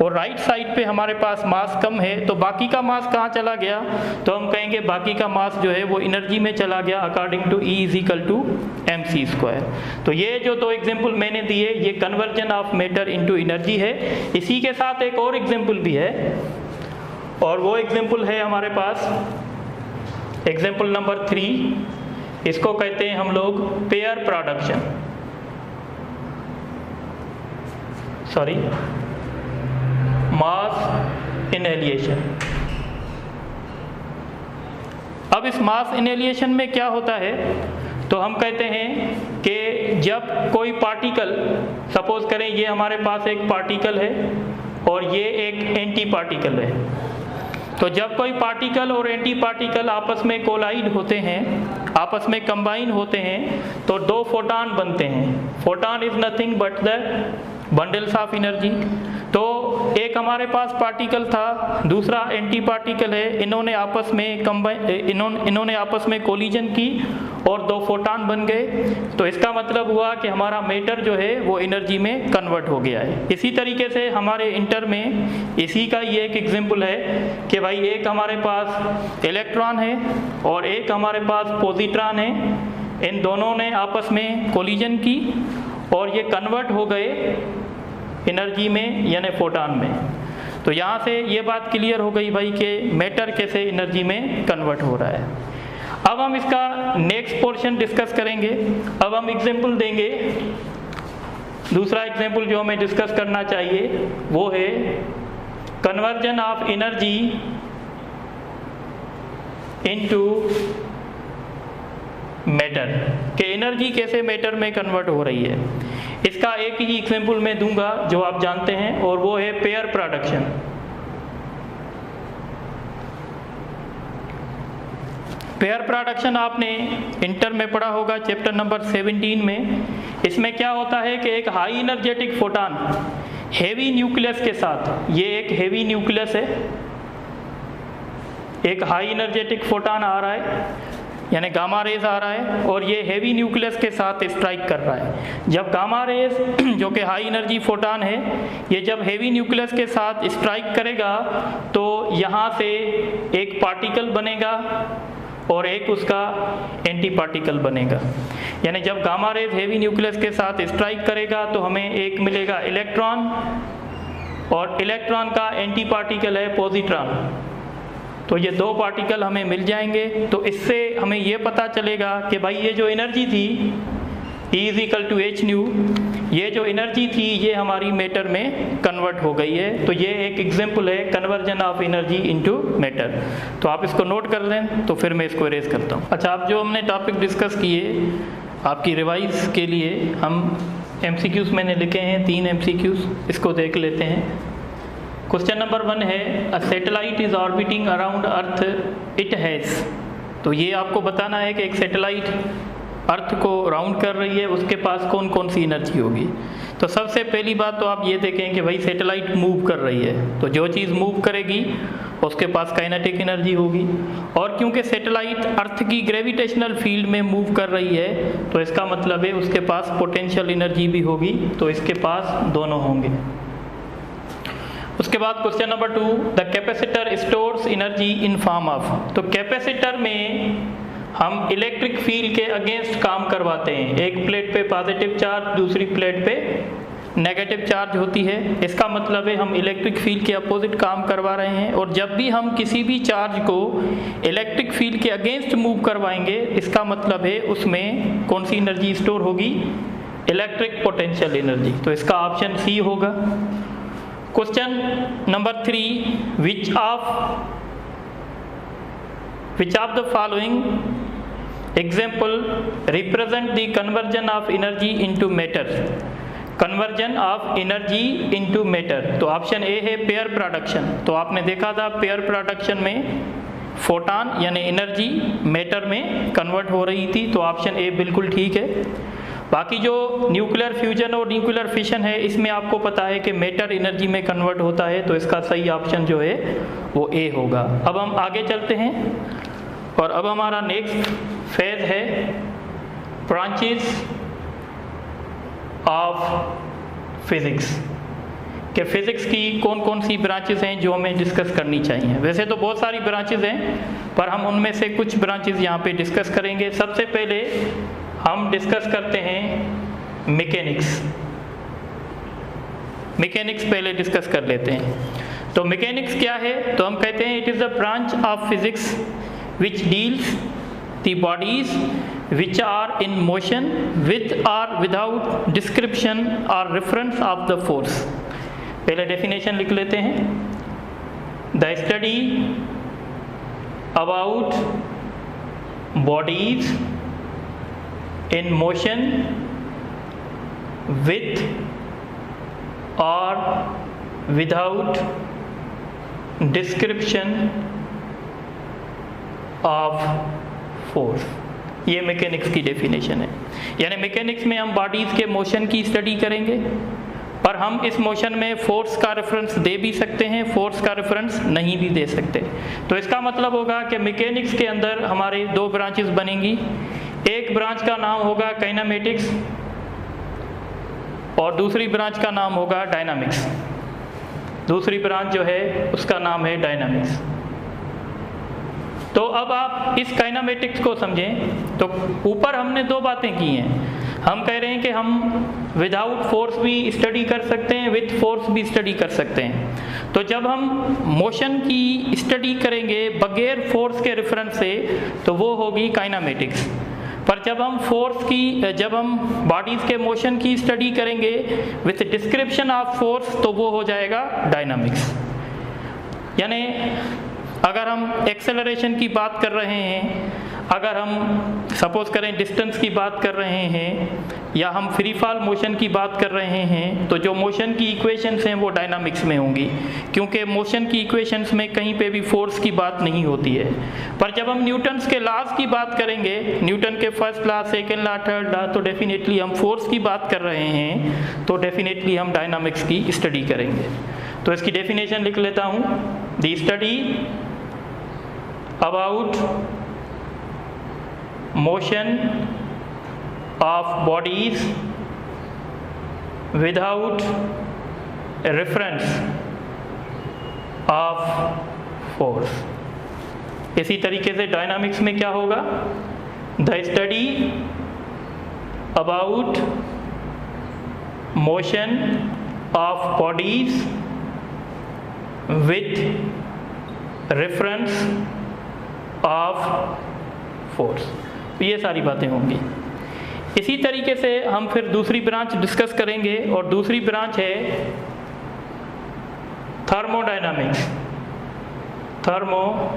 और राइट साइड पे हमारे पास मास कम है, तो बाकी का मास कहाँ चला गया, तो हम कहेंगे बाकी का मास जो है वो एनर्जी में चला गया अकॉर्डिंग टू E = mc²। तो ये जो दो एग्जाम्पल मैंने दिए ये conversion of matter into energy है। इसी के साथ एक और एग्जाम्पल भी है और वो एग्जाम्पल है हमारे पास एग्जाम्पल नंबर 3। इसको कहते हैं हम लोग पेयर प्रोडक्शन, मास इनहेलिएशन। अब इस मास इनहेलिएशन में क्या होता है, तो हम कहते हैं कि जब कोई पार्टिकल, सपोज करें ये हमारे पास एक पार्टिकल है और ये एक एंटी पार्टिकल है, तो जब कोई पार्टिकल और एंटी पार्टिकल आपस में कोलाइड होते हैं, आपस में कंबाइन होते हैं, तो दो फोटॉन बनते हैं। Photon is nothing but the bundles of energy. तो एक हमारे पास पार्टिकल था, दूसरा एंटी पार्टिकल है, इन्होंने आपस में कोलिजन की और दो फोटॉन बन गए। तो इसका मतलब हुआ कि हमारा मैटर जो है वो एनर्जी में कन्वर्ट हो गया है। इसी तरीके से हमारे इंटर में इसी का ये एक एग्जाम्पल है कि भाई एक हमारे पास इलेक्ट्रॉन है और एक हमारे पास पॉजिट्रॉन है, इन दोनों ने आपस में कोलिजन की और ये कन्वर्ट हो गए एनर्जी में यानी फोटॉन में। तो यहाँ से ये बात क्लियर हो गई भाई कि मैटर कैसे एनर्जी में कन्वर्ट हो रहा है। अब हम इसका नेक्स्ट पोर्शन डिस्कस करेंगे। अब हम एग्जाम्पल देंगे। दूसरा एग्जाम्पल जो हमें डिस्कस करना चाहिए वो है conversion of energy into matter, कि एनर्जी कैसे मैटर में कन्वर्ट हो रही है। इसका एक ही एग्जाम्पल मैं दूंगा जो आप जानते हैं और वो है पेयर प्रोडक्शन। पेयर प्रोडक्शन आपने इंटर में पढ़ा होगा चैप्टर नंबर 17 में। इसमें क्या होता है कि एक high energetic photon heavy nucleus के साथ, ये एक हेवी न्यूक्लियस है, एक हाई एनर्जेटिक फोटॉन आ रहा है यानी गामा रेज आ रहा है और ये हेवी न्यूक्लियस के साथ स्ट्राइक कर रहा है। जब गामा रेज जो कि हाई एनर्जी फोटॉन है, ये जब हेवी न्यूक्लियस के साथ स्ट्राइक करेगा तो यहाँ से एक पार्टिकल बनेगा और एक उसका एंटी पार्टिकल बनेगा। यानी जब गामा रेज हेवी न्यूक्लियस के साथ स्ट्राइक करेगा तो हमें एक मिलेगा इलेक्ट्रॉन और इलेक्ट्रॉन का एंटी पार्टिकल है पॉजिट्रॉन। तो ये दो पार्टिकल हमें मिल जाएंगे। तो इससे हमें ये पता चलेगा कि भाई ये जो एनर्जी थी E = hν, ये जो एनर्जी थी ये हमारी मैटर में कन्वर्ट हो गई है। तो ये एक एग्जाम्पल है conversion of energy into matter. तो आप इसको नोट कर लें तो फिर मैं इसको इरेज करता हूँ। अच्छा, आप जो हमने टॉपिक डिस्कस किए आपकी रिवाइज के लिए हम MCQs मैंने लिखे हैं 3 MCQs, इसको देख लेते हैं। क्वेश्चन नंबर 1 है a satellite is orbiting around earth it has. तो ये आपको बताना है कि एक सैटेलाइट अर्थ को राउंड कर रही है, उसके पास कौन कौन सी एनर्जी होगी। तो सबसे पहली बात तो आप ये देखें कि भाई सैटेलाइट मूव कर रही है, तो जो चीज़ मूव करेगी उसके पास काइनेटिक एनर्जी होगी, और क्योंकि सैटेलाइट अर्थ की ग्रेविटेशनल फील्ड में मूव कर रही है तो इसका मतलब है उसके पास पोटेंशियल एनर्जी भी होगी, तो इसके पास दोनों होंगे। उसके बाद question number 2, the capacitor stores energy in form of. तो कैपेसिटर में हम इलेक्ट्रिक फील्ड के अगेंस्ट काम करवाते हैं, एक प्लेट पे पॉजिटिव चार्ज, दूसरी प्लेट पे नेगेटिव चार्ज होती है, इसका मतलब है हम इलेक्ट्रिक फील्ड के अपोजिट काम करवा रहे हैं। और जब भी हम किसी भी चार्ज को इलेक्ट्रिक फील्ड के अगेंस्ट मूव करवाएंगे, इसका मतलब है उसमें कौन सी एनर्जी स्टोर होगी, इलेक्ट्रिक पोटेंशियल एनर्जी, तो इसका ऑप्शन सी होगा। Question number 3, which of the following example represent the conversion of energy into matter. Conversion of energy into matter, तो ऑप्शन ए है पेयर प्रोडक्शन। तो आपने देखा था पेयर प्रोडक्शन में फोटॉन यानी एनर्जी मैटर में कन्वर्ट हो रही थी, तो ऑप्शन ए बिल्कुल ठीक है। बाकी जो न्यूक्लियर फ्यूजन और न्यूक्लियर फिशन है, इसमें आपको पता है कि मैटर एनर्जी में कन्वर्ट होता है, तो इसका सही ऑप्शन जो है वो ए होगा। अब हम आगे चलते हैं और अब हमारा नेक्स्ट फेज है ब्रांचेस ऑफ फिजिक्स, कि फिजिक्स की कौन कौन सी ब्रांचेस हैं जो हमें डिस्कस करनी चाहिए। वैसे तो बहुत सारी ब्रांचेस हैं, पर हम उनमें से कुछ ब्रांचेस यहाँ पे डिस्कस करेंगे। सबसे पहले हम डिस्कस करते हैं मैकेनिक्स। मैकेनिक्स पहले डिस्कस कर लेते हैं। तो मैकेनिक्स क्या है, तो हम कहते हैं it is the branch of physics which deals the bodies which are in motion with or without description or reference of the force। पहले डेफिनेशन लिख लेते हैं, the study about bodies in motion with or without description of force, ये mechanics की definition है। यानी mechanics में हम बॉडीज़ के मोशन की स्टडी करेंगे, पर हम इस मोशन में फोर्स का रेफरेंस दे भी सकते हैं, फोर्स का रेफरेंस नहीं भी दे सकते। तो इसका मतलब होगा कि मैकेनिक्स के अंदर हमारे दो ब्रांचेस बनेंगी। एक ब्रांच का नाम होगा काइनेमेटिक्स और दूसरी ब्रांच का नाम होगा डायनामिक्स। दूसरी ब्रांच जो है उसका नाम है डायनामिक्स। तो अब आप इस काइनेमेटिक्स को समझें, तो ऊपर हमने दो बातें की हैं। हम कह रहे हैं कि हम विदाउट फोर्स भी स्टडी कर सकते हैं, विथ फोर्स भी स्टडी कर सकते हैं। तो जब हम मोशन की स्टडी करेंगे बगैर फोर्स के रेफरेंस से, तो वो होगी काइनेमेटिक्स। पर जब हम बॉडीज़ के मोशन की स्टडी करेंगे विथ डिस्क्रिप्शन ऑफ फोर्स, तो वो हो जाएगा डायनामिक्स। यानी अगर हम एक्सेलरेशन की बात कर रहे हैं, अगर हम सपोज करें डिस्टेंस की बात कर रहे हैं, या हम फ्री फॉल मोशन की बात कर रहे हैं, तो जो मोशन की इक्वेशंस हैं वो डायनामिक्स में होंगी, क्योंकि मोशन की इक्वेशंस में कहीं पे भी फोर्स की बात नहीं होती है। पर जब हम न्यूटन्स के लॉज की बात करेंगे, न्यूटन के first law, second law, third law, तो डेफिनेटली हम फोर्स की बात कर रहे हैं, तो डेफिनेटली हम डायनामिक्स की स्टडी करेंगे। तो इसकी डेफिनेशन लिख लेता हूँ, the study about motion of bodies without a reference of force। इसी तरीके से डायनामिक्स में क्या होगा, the study about motion of bodies with reference of force. तो ये सारी बातें होंगी। इसी तरीके से हम फिर दूसरी ब्रांच डिस्कस करेंगे, और दूसरी ब्रांच है थर्मोडायनामिक्स। थर्मोडायनामिक्स,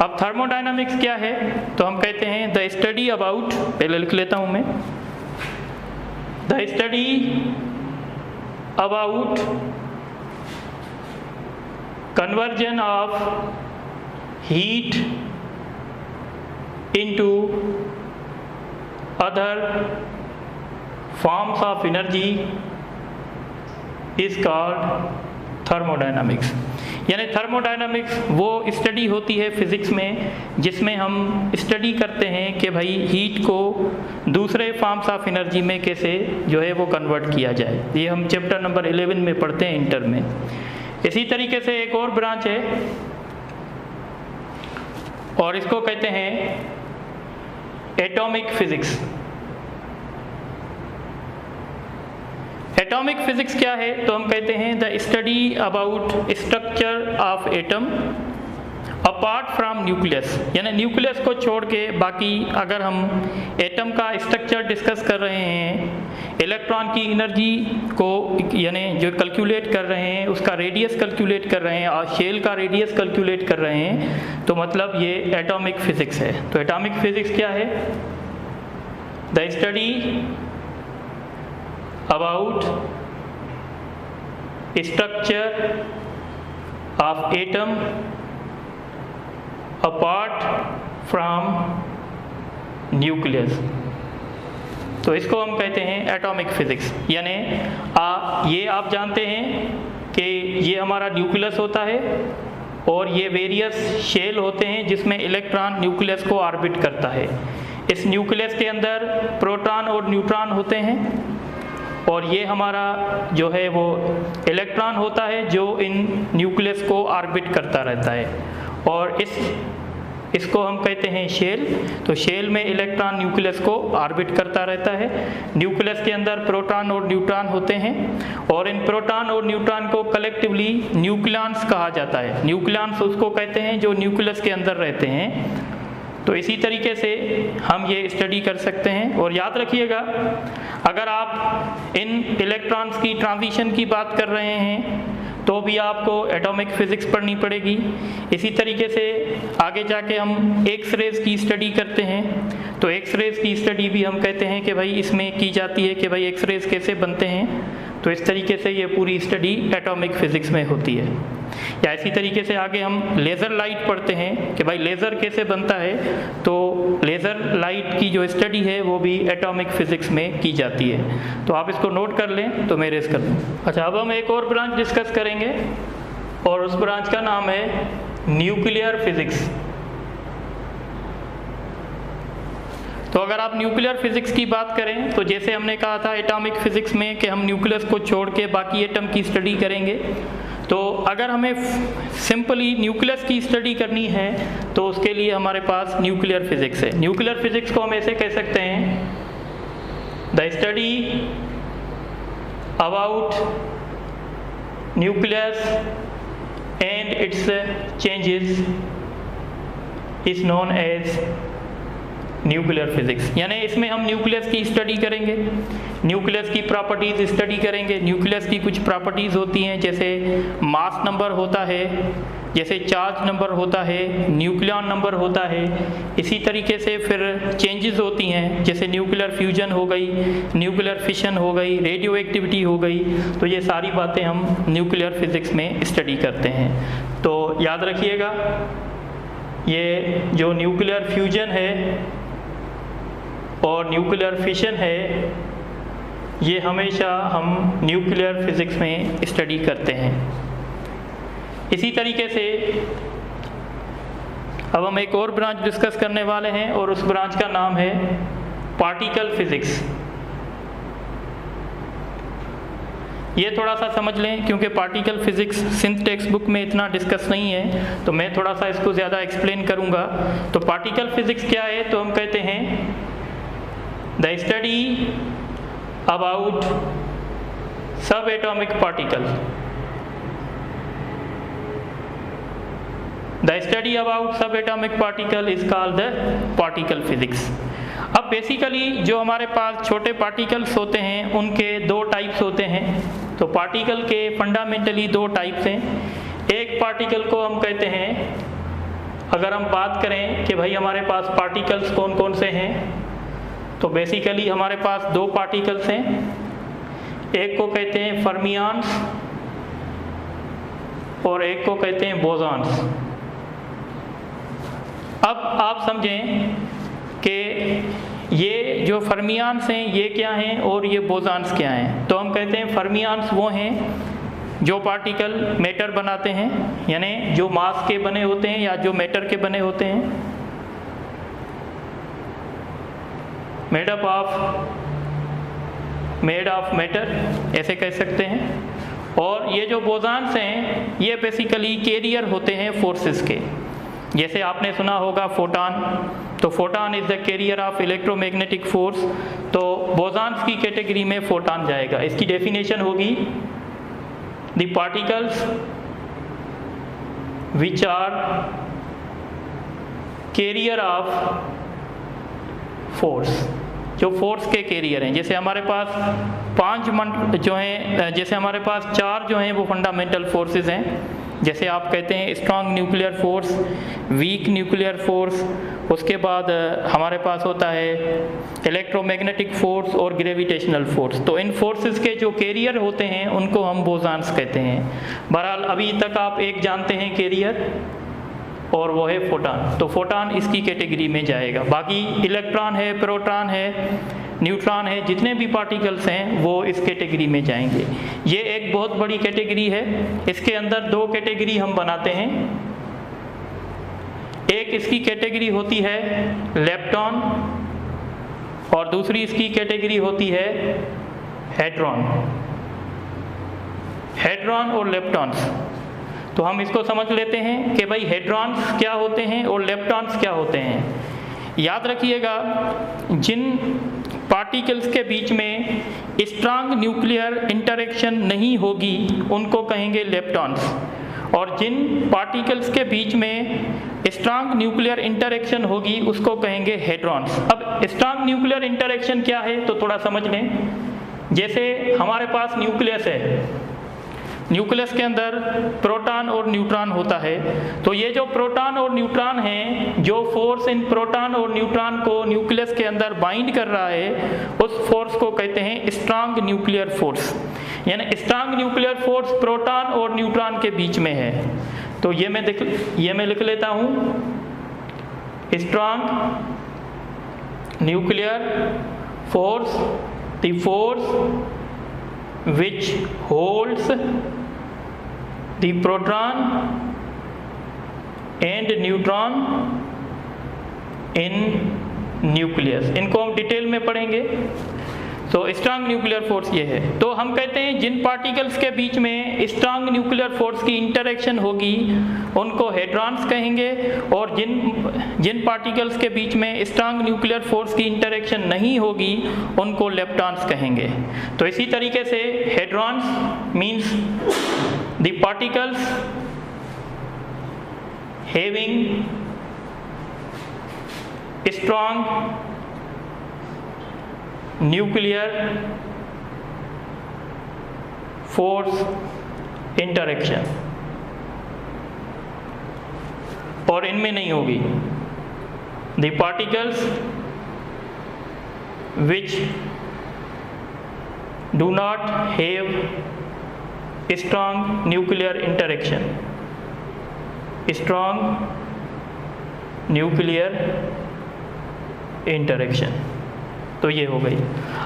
अब थर्मोडायनामिक्स क्या है, तो हम कहते हैं द स्टडी अबाउट, पहले लिख लेता हूं मैं, the study about conversion of heat into other forms of energy is called thermodynamics। यानी थर्मोडायनामिक्स वो स्टडी होती है फिज़िक्स में जिसमें हम स्टडी करते हैं कि भाई हीट को दूसरे फॉर्म्स ऑफ एनर्जी में कैसे जो है वो कन्वर्ट किया जाए। ये हम चैप्टर नंबर 11 में पढ़ते हैं इंटर में। इसी तरीके से एक और ब्रांच है और इसको कहते हैं एटॉमिक फिजिक्स। एटॉमिक फिजिक्स क्या है? तो हम कहते हैं the study about structure of atom apart from nucleus. यानी न्यूक्लियस को छोड़ के बाकी अगर हम एटम का स्ट्रक्चर डिस्कस कर रहे हैं, इलेक्ट्रॉन की एनर्जी को यानी जो कैलकुलेट कर रहे हैं, उसका रेडियस कैलकुलेट कर रहे हैं और शेल का रेडियस कैलकुलेट कर रहे हैं, तो मतलब ये एटॉमिक फिजिक्स है। तो एटॉमिक फिजिक्स क्या है? The study about structure of atom apart from nucleus। तो इसको हम कहते हैं एटॉमिक फिजिक्स। यानी ये आप जानते हैं कि ये हमारा न्यूक्लियस होता है और ये वेरियस शेल होते हैं जिसमें इलेक्ट्रॉन न्यूक्लियस को ऑर्बिट करता है। इस न्यूक्लियस के अंदर प्रोटॉन और न्यूट्रॉन होते हैं और ये हमारा जो है वो इलेक्ट्रॉन होता है जो इन न्यूक्लियस को ऑर्बिट करता रहता है और इसको हम कहते हैं शेल। तो शेल में इलेक्ट्रॉन न्यूक्लियस को ऑर्बिट करता रहता है। न्यूक्लियस के अंदर प्रोटॉन और न्यूट्रॉन होते हैं और इन प्रोटॉन और न्यूट्रॉन को कलेक्टिवली न्यूक्लियॉन्स कहा जाता है। न्यूक्लियॉन्स उसको कहते हैं जो न्यूक्लियस के अंदर रहते हैं। तो इसी तरीके से हम ये स्टडी कर सकते हैं। और याद रखिएगा, अगर आप इन इलेक्ट्रॉन्स की ट्रांजिशन की बात कर रहे हैं तो भी आपको एटॉमिक फिजिक्स पढ़नी पड़ेगी। इसी तरीके से आगे जाके हम एक्स रेज की स्टडी करते हैं तो एक्स रेज की स्टडी भी हम कहते हैं कि भाई इसमें की जाती है कि भाई एक्स रेज कैसे बनते हैं। तो इस तरीके से ये पूरी स्टडी एटॉमिक फिजिक्स में होती है। या इसी तरीके से आगे हम लेज़र लाइट पढ़ते हैं कि भाई लेज़र कैसे बनता है। तो लेज़र लाइट की जो स्टडी है वो भी एटॉमिक फिजिक्स में की जाती है। तो आप इसको नोट कर लें तो मैं रेस कर दूँ। अच्छा, अब हम एक और ब्रांच डिस्कस करेंगे और उस ब्रांच का नाम है न्यूक्लियर फिजिक्स। तो अगर आप न्यूक्लियर फिजिक्स की बात करें तो जैसे हमने कहा था एटॉमिक फिजिक्स में कि हम न्यूक्लियस को छोड़ के बाकी एटम की स्टडी करेंगे, तो अगर हमें सिंपली न्यूक्लियस की स्टडी करनी है तो उसके लिए हमारे पास न्यूक्लियर फिजिक्स है। न्यूक्लियर फिजिक्स को हम ऐसे कह सकते हैं, the study about nucleus and its changes is known as nuclear physics. यानी इसमें हम न्यूक्लियस की स्टडी करेंगे, न्यूक्लियस की प्रॉपर्टीज स्टडी करेंगे। न्यूक्लियस की कुछ प्रॉपर्टीज होती हैं जैसे मास नंबर होता है, जैसे चार्ज नंबर होता है, न्यूक्लियॉन नंबर होता है। इसी तरीके से फिर चेंजेस होती हैं जैसे न्यूक्लियर फ्यूजन हो गई, न्यूक्लियर फिशन हो गई, रेडियो एक्टिविटी हो गई। तो ये सारी बातें हम न्यूक्लियर फिजिक्स में स्टडी करते हैं। तो याद रखिएगा, ये जो न्यूक्लियर फ्यूजन है और न्यूक्लियर फिशन है, ये हमेशा हम न्यूक्लियर फिजिक्स में स्टडी करते हैं। इसी तरीके से अब हम एक और ब्रांच डिस्कस करने वाले हैं और उस ब्रांच का नाम है पार्टिकल फिजिक्स। ये थोड़ा सा समझ लें क्योंकि particle physics synth text book में इतना डिस्कस नहीं है, तो मैं थोड़ा सा इसको ज़्यादा एक्सप्लेन करूँगा। तो पार्टिकल फिजिक्स क्या है? तो हम कहते हैं the study about subatomic particle. The study about subatomic particle is called the particle physics. अब बेसिकली जो हमारे पास छोटे पार्टिकल्स होते हैं उनके दो टाइप्स होते हैं। तो पार्टिकल के फंडामेंटली दो टाइप्स हैं। एक पार्टिकल को हम कहते हैं, अगर हम बात करें कि भाई हमारे पास पार्टिकल्स कौन कौन से हैं, तो बेसिकली हमारे पास दो पार्टिकल्स हैं। एक को कहते हैं फर्मियंस और एक को कहते हैं बोसॉन्स। अब आप समझें कि ये जो फर्मियान्स हैं ये क्या हैं और ये बोसॉन्स क्या हैं। तो हम कहते हैं फर्मियान्स वो हैं जो पार्टिकल मैटर बनाते हैं, यानी जो मास के बने होते हैं या जो मैटर के बने होते हैं, मेड ऑफ मैटर ऐसे कह सकते हैं। और ये जो बोसॉन्स हैं ये बेसिकली कैरियर होते हैं फोर्सेस के। जैसे आपने सुना होगा फोटॉन, तो photon is the carrier of electromagnetic force, तो बोसॉन्स की कैटेगरी में फोटॉन जाएगा। इसकी डेफिनेशन होगी the particles which are carrier of force, जो फोर्स के कैरियर हैं। जैसे हमारे पास 5 जो हैं, जैसे हमारे पास 4 जो हैं वो फंडामेंटल फोर्सेस हैं। जैसे आप कहते हैं strong nuclear force, weak nuclear force, उसके बाद हमारे पास होता है इलेक्ट्रोमैग्नेटिक फोर्स और ग्रेविटेशनल फोर्स। तो इन फोर्सेस के जो कैरियर होते हैं उनको हम बोसॉन्स कहते हैं। बहरहाल अभी तक आप एक जानते हैं कैरियर, और वो है फोटॉन। तो फोटॉन इसकी कैटेगरी में जाएगा। बाकी इलेक्ट्रॉन है, प्रोटॉन है, न्यूट्रॉन है, जितने भी पार्टिकल्स हैं वो इस कैटेगरी में जाएंगे। ये एक बहुत बड़ी कैटेगरी है। इसके अंदर 2 कैटेगरी हम बनाते हैं। एक इसकी कैटेगरी होती है लेप्टॉन और दूसरी इसकी कैटेगरी होती है हेड्रॉन। हेड्रॉन और लेप्टॉन्स, तो हम इसको समझ लेते हैं कि भाई हेड्रॉन्स क्या होते हैं और लेप्टॉन्स क्या होते हैं। याद रखिएगा, जिन पार्टिकल्स के बीच में स्ट्रांग न्यूक्लियर इंटरेक्शन नहीं होगी उनको कहेंगे लेप्टॉन्स, और जिन पार्टिकल्स के बीच में स्ट्रांग न्यूक्लियर इंटरेक्शन होगी उसको कहेंगे हेड्रॉन्स। अब स्ट्रांग न्यूक्लियर इंटरेक्शन क्या है तो थोड़ा समझ लें। जैसे हमारे पास न्यूक्लियस है, न्यूक्लियस के अंदर प्रोटॉन और न्यूट्रॉन होता है। तो ये जो प्रोटॉन और न्यूट्रॉन हैं, जो फोर्स इन प्रोटॉन और न्यूट्रॉन को न्यूक्लियस के अंदर बाइंड कर रहा है, उस फोर्स को कहते हैं स्ट्रांग न्यूक्लियर फोर्स। यानी स्ट्रांग न्यूक्लियर फोर्स प्रोटॉन और न्यूट्रॉन के बीच में है। तो ये मैं लिख लेता हूँ, strong nuclear force, the force which holds the proton and neutron in nucleus। इनको हम डिटेल में पढ़ेंगे। तो स्ट्रांग न्यूक्लियर फोर्स ये है। तो हम कहते हैं जिन पार्टिकल्स के बीच में स्ट्रांग न्यूक्लियर फोर्स की इंटरेक्शन होगी उनको हेड्रॉन्स कहेंगे, और जिन पार्टिकल्स के बीच में स्ट्रांग न्यूक्लियर फोर्स की इंटरेक्शन नहीं होगी उनको लेप्टॉन्स कहेंगे। तो इसी तरीके से hadrons means the particles having strong nuclear force interaction, और इनमें नहीं होगी the particles which do not have strong nuclear interaction, strong nuclear interaction. तो ये हो गई।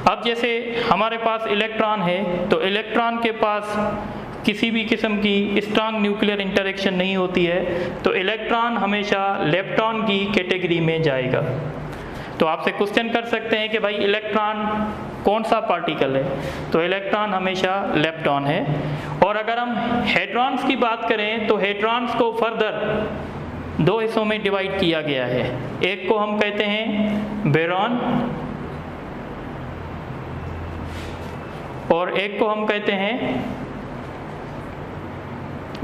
अब जैसे हमारे पास इलेक्ट्रॉन है, तो इलेक्ट्रॉन के पास किसी भी किस्म की स्ट्रांग न्यूक्लियर इंटरेक्शन नहीं होती है, तो इलेक्ट्रॉन हमेशा लेप्टॉन की कैटेगरी में जाएगा। तो आपसे क्वेश्चन कर सकते हैं कि भाई इलेक्ट्रॉन कौन सा पार्टिकल है, तो इलेक्ट्रॉन हमेशा लेप्टॉन है। और अगर हम हेड्रॉन्स की बात करें तो हेड्रॉन्स को फर्दर 2 हिस्सों में डिवाइड किया गया है। एक को हम कहते हैं बोरॉन और एक को हम कहते हैं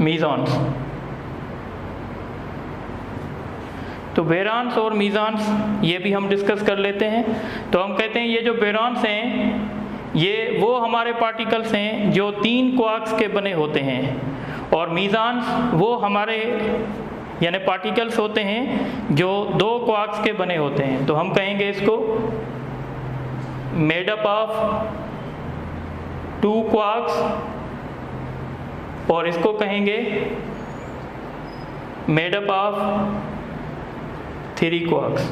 मीज़ॉन्स। तो बोरॉन्स और मीज़ॉन्स ये भी हम डिस्कस कर लेते हैं। तो हम कहते हैं ये जो बोरॉन्स हैं ये वो हमारे पार्टिकल्स हैं जो 3 क्वार्क्स के बने होते हैं, और मीज़ॉन्स वो हमारे यानी पार्टिकल्स होते हैं जो 2 क्वार्क्स के बने होते हैं। तो हम कहेंगे इसको मेड अप ऑफ 2 क्वार्क्स, और इसको कहेंगे मेड अप ऑफ 3 क्वार्क्स।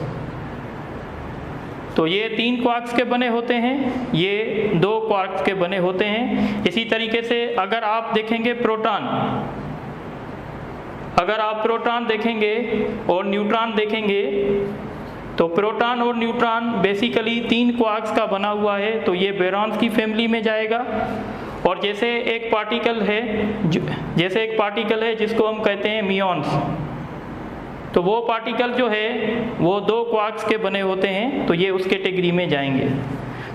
तो ये 3 क्वार्क्स के बने होते हैं, ये 2 क्वार्क्स के बने होते हैं। इसी तरीके से अगर आप देखेंगे प्रोटॉन, अगर आप प्रोटॉन देखेंगे और न्यूट्रॉन देखेंगे, तो प्रोटॉन और न्यूट्रॉन बेसिकली 3 क्वार्क्स का बना हुआ है, तो ये बोरॉन्स की फैमिली में जाएगा। और जैसे एक पार्टिकल है जिसको हम कहते हैं मियॉन्स, तो वो पार्टिकल जो है वो 2 क्वार्क्स के बने होते हैं, तो ये उस कैटेगरी में जाएंगे।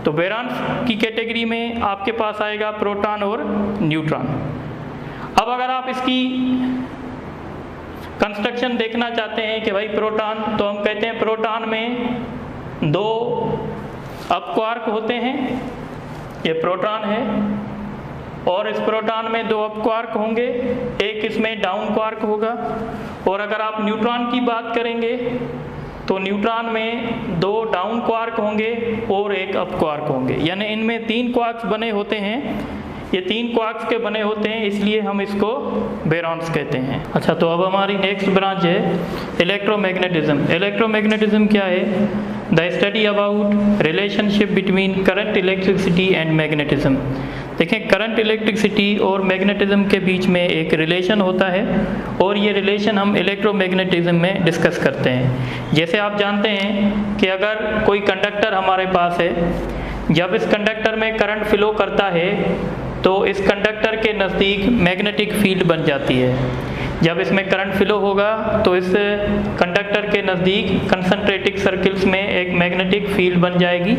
तो बोरॉन्स की कैटेगरी में आपके पास आएगा प्रोटॉन और न्यूट्रॉन। अब अगर आप इसकी कंस्ट्रक्शन देखना चाहते हैं कि भाई प्रोटॉन, तो हम कहते हैं प्रोटॉन में 2 अप क्वार्क होते हैं, ये प्रोटॉन है, और इस प्रोटॉन में 2 अप क्वार्क होंगे, एक इसमें डाउन क्वार्क होगा। और अगर आप न्यूट्रॉन की बात करेंगे तो न्यूट्रॉन में 2 डाउन क्वार्क होंगे और 1 अप क्वार्क होंगे, यानी इनमें 3 क्वार्क्स बने होते हैं। ये 3 क्वार्क्स के बने होते हैं, इसलिए हम इसको बोरॉन्स कहते हैं। अच्छा, तो अब हमारी नेक्स्ट ब्रांच है इलेक्ट्रोमैग्नेटिज्म। इलेक्ट्रोमैग्नेटिज्म क्या है? The study about relationship between current electricity and magnetism. देखें, करंट इलेक्ट्रिसिटी और मैग्नेटिज्म के बीच में एक रिलेशन होता है, और ये रिलेशन हम इलेक्ट्रोमैग्नेटिज्म में डिस्कस करते हैं। जैसे आप जानते हैं कि अगर कोई कंडक्टर हमारे पास है, जब इस कंडक्टर में करंट फ्लो करता है तो इस कंडक्टर के नज़दीक मैग्नेटिक फील्ड बन जाती है। जब इसमें करंट फ्लो होगा तो इस कंडक्टर के नज़दीक कंसंट्रेटिक सर्किल्स में एक मैग्नेटिक फील्ड बन जाएगी।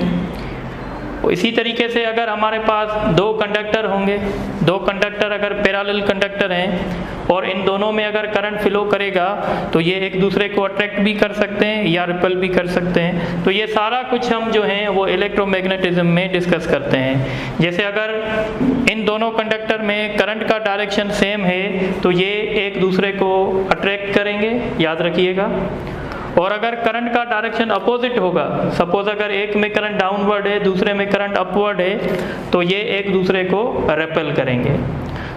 इसी तरीके से अगर हमारे पास 2 कंडक्टर होंगे, 2 कंडक्टर अगर पैरेलल कंडक्टर हैं और इन दोनों में अगर करंट फ्लो करेगा तो ये एक दूसरे को अट्रैक्ट भी कर सकते हैं या रिपल भी कर सकते हैं। तो ये सारा कुछ हम जो हैं वो इलेक्ट्रोमैग्नेटिज्म में डिस्कस करते हैं। जैसे अगर इन दोनों कंडक्टर में करंट का डायरेक्शन सेम है तो ये एक दूसरे को अट्रैक्ट करेंगे, याद रखिएगा। और अगर करंट का डायरेक्शन अपोजिट होगा, सपोज अगर एक में करंट डाउनवर्ड है, दूसरे में करंट अपवर्ड है, तो ये एक दूसरे को रेपेल करेंगे।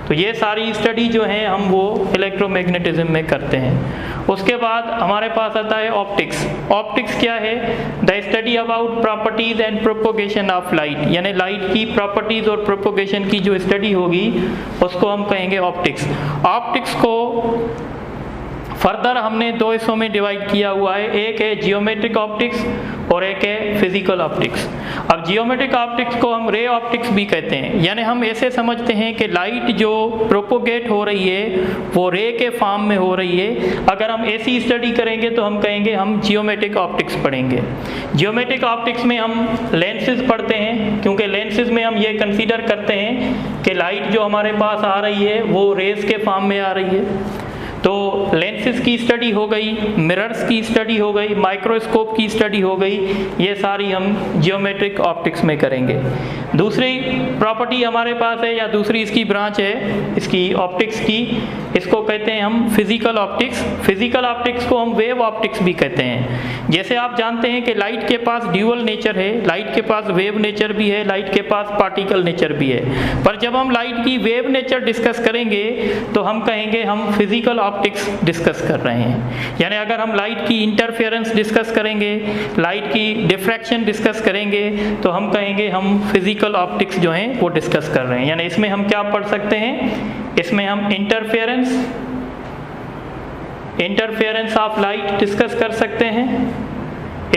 तो ये सारी स्टडी जो है हम वो इलेक्ट्रोमैग्नेटिज्म में करते हैं। उसके बाद हमारे पास आता है ऑप्टिक्स। ऑप्टिक्स क्या है? The study about properties and propagation of light, यानी लाइट की प्रॉपर्टीज और प्रोपोगेशन की जो स्टडी होगी उसको हम कहेंगे ऑप्टिक्स। ऑप्टिक्स को फर्दर हमने 2 हिस्सों में डिवाइड किया हुआ है, एक है जियोमेट्रिक ऑप्टिक्स और एक है फिजिकल ऑप्टिक्स। अब जियोमेट्रिक ऑप्टिक्स को हम रे ऑप्टिक्स भी कहते हैं, यानी हम ऐसे समझते हैं कि लाइट जो प्रोपोगेट हो रही है वो रे के फॉर्म में हो रही है। अगर हम ऐसी स्टडी करेंगे तो हम कहेंगे हम जियोमेट्रिक ऑप्टिक्स पढ़ेंगे। जियोमेट्रिक ऑप्टिक्स में हम लेंसेज पढ़ते हैं, क्योंकि लेंसेज में हम ये कंसीडर करते हैं कि लाइट जो हमारे पास आ रही है वो रेज के फॉर्म में आ रही है। तो लेंसेज की स्टडी हो गई, मिरर्स की स्टडी हो गई, माइक्रोस्कोप की स्टडी हो गई, ये सारी हम जियोमेट्रिक ऑप्टिक्स में करेंगे। दूसरी प्रॉपर्टी हमारे पास है या दूसरी इसकी ब्रांच है इसकी ऑप्टिक्स की, इसको कहते हैं हम फिजिकल ऑप्टिक्स। फिजिकल ऑप्टिक्स को हम वेव ऑप्टिक्स भी कहते हैं। जैसे आप जानते हैं कि लाइट के पास ड्यूअल नेचर है, लाइट के पास वेव नेचर भी है, लाइट के पास पार्टिकल नेचर भी है। पर जब हम लाइट की वेव नेचर डिस्कस करेंगे तो हम कहेंगे हम फिजिकल ऑप्टिक्स डिस्कस कर रहे हैं। यानी अगर हम लाइट की इंटरफेरेंस डिस्कस करेंगे, लाइट की डिफ्रैक्शन डिस्कस करेंगे, तो हम कहेंगे हम फिजिकल ऑप्टिक्स जो हैं वो डिस्कस कर रहे हैं। यानी इसमें हम क्या पढ़ सकते हैं? इसमें हम इंटरफेरेंस ऑफ लाइट डिस्कस कर सकते हैं,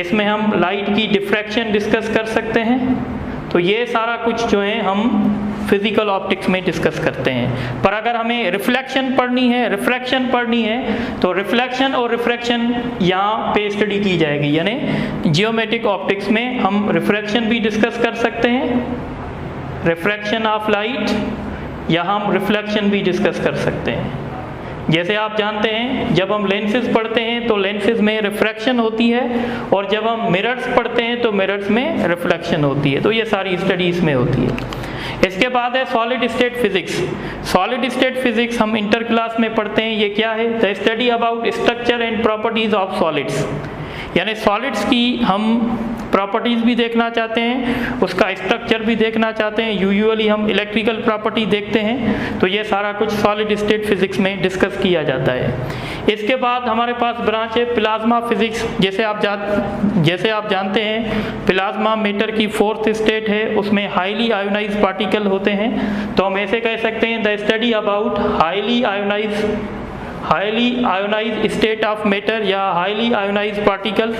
इसमें हम लाइट की डिफ्रैक्शन डिस्कस कर सकते हैं। तो ये सारा कुछ जो है हम फिजिकल ऑप्टिक्स में डिस्कस करते हैं। पर अगर हमें रिफ्लेक्शन पढ़नी है, रिफ्रैक्शन पढ़नी है, तो रिफ्लेक्शन और रिफ्रैक्शन यहाँ पे स्टडी की जाएगी। यानी जियोमेट्रिक ऑप्टिक्स में हम रिफ्रैक्शन भी डिस्कस कर सकते हैं, रिफ्रैक्शन ऑफ लाइट, या हम रिफ्लेक्शन भी डिस्कस कर सकते हैं। जैसे आप जानते हैं जब हम लेंसेज पढ़ते हैं तो लेंसेज में रिफ्रैक्शन होती है, और जब हम मिरर्स पढ़ते हैं तो मिरर्स में रिफ्लेक्शन होती है। तो ये सारी स्टडी इसमें होती है। इसके बाद है solid state physics. Solid state physics हम इंटर क्लास में पढ़ते हैं। ये क्या है? The study about structure and properties of solids, यानी सॉलिड्स की हम प्रॉपर्टीज़ भी देखना चाहते हैं, उसका स्ट्रक्चर भी देखना चाहते हैं, यूजुअली हम इलेक्ट्रिकल प्रॉपर्टी देखते हैं, तो ये सारा कुछ सॉलिड स्टेट फिजिक्स में डिस्कस किया जाता है। इसके बाद हमारे पास ब्रांच है प्लाज्मा फिजिक्स। जैसे आप जानते हैं प्लाज्मा मैटर की फोर्थ स्टेट है, उसमें हाईली आयोनाइज्ड पार्टिकल होते हैं, तो हम ऐसे कह सकते हैं the study about highly ionised state of matter या highly ionised particles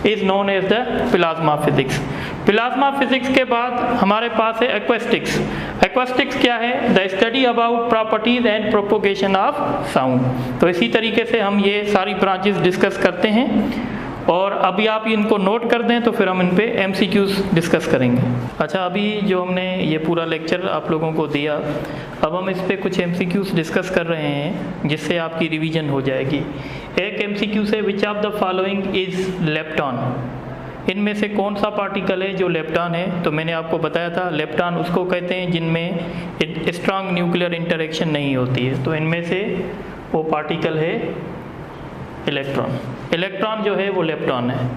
is known as the plasma physics. Plasma physics के बाद हमारे पास है एक्वेस्टिक्स। एक्वेस्टिक्स क्या है? The study about properties and propagation of sound. तो इसी तरीके से हम ये सारी ब्रांचेस डिस्कस करते हैं, और अभी आप इनको नोट कर दें तो फिर हम इन पे MCQs डिस्कस करेंगे। अच्छा, अभी जो हमने ये पूरा लेक्चर आप लोगों को दिया, अब हम इस पे कुछ MCQs डिस्कस कर रहे हैं जिससे आपकी रिवीजन हो जाएगी। एक MCQ से which of the following is lepton, इनमें से कौन सा पार्टिकल है जो लेप्टॉन है? तो मैंने आपको बताया था लेप्टॉन उसको कहते हैं जिनमें स्ट्रांग न्यूक्लियर इंटरेक्शन नहीं होती है, तो इनमें से वो पार्टिकल है इलेक्ट्रॉन। इलेक्ट्रॉन जो है वो लेप्टॉन है।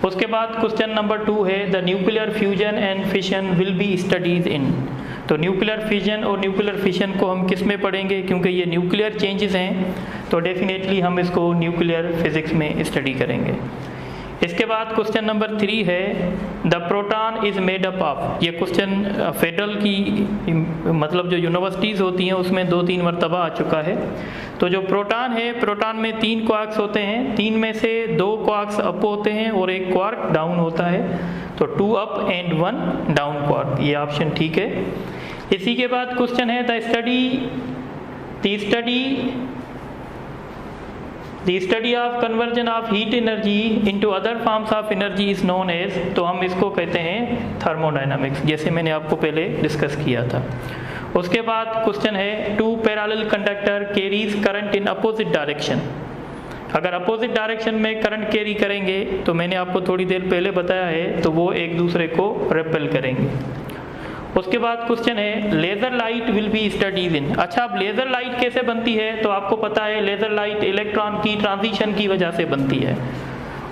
उसके बाद क्वेश्चन नंबर 2 है the nuclear fusion and fission will be studies in. तो न्यूक्लियर फ्यूजन और न्यूक्लियर फिशन को हम किस में पढ़ेंगे? क्योंकि ये न्यूक्लियर चेंजेस हैं, तो डेफिनेटली हम इसको न्यूक्लियर फिजिक्स में स्टडी करेंगे। इसके बाद क्वेश्चन नंबर 3 है the proton is made up of. ये क्वेश्चन फेडरल की मतलब जो यूनिवर्सिटीज़ होती हैं उसमें 2-3 मरतबा आ चुका है। तो जो प्रोटॉन है, प्रोटॉन में 3 क्वार्क्स होते हैं, 3 में से 2 क्वार्क्स अप होते हैं और 1 क्वार्क डाउन होता है, तो 2 अप एंड 1 डाउन क्वार्क, ये ऑप्शन ठीक है। इसी के बाद क्वेश्चन है The study of conversion of heat energy into other forms of energy is known as, तो हम इसको कहते हैं थर्मोडायनामिक्स, जैसे मैंने आपको पहले डिस्कस किया था। उसके बाद क्वेश्चन है 2 parallel conductor carries current in opposite direction. अगर अपोजिट डायरेक्शन में करंट कैरी करेंगे तो मैंने आपको थोड़ी देर पहले बताया है, तो वो एक दूसरे को रिपेल करेंगे। उसके बाद क्वेश्चन है laser light will be studies इन। अच्छा, अब लेज़र लाइट कैसे बनती है? तो आपको पता है लेज़र लाइट इलेक्ट्रॉन की ट्रांजिशन की वजह से बनती है,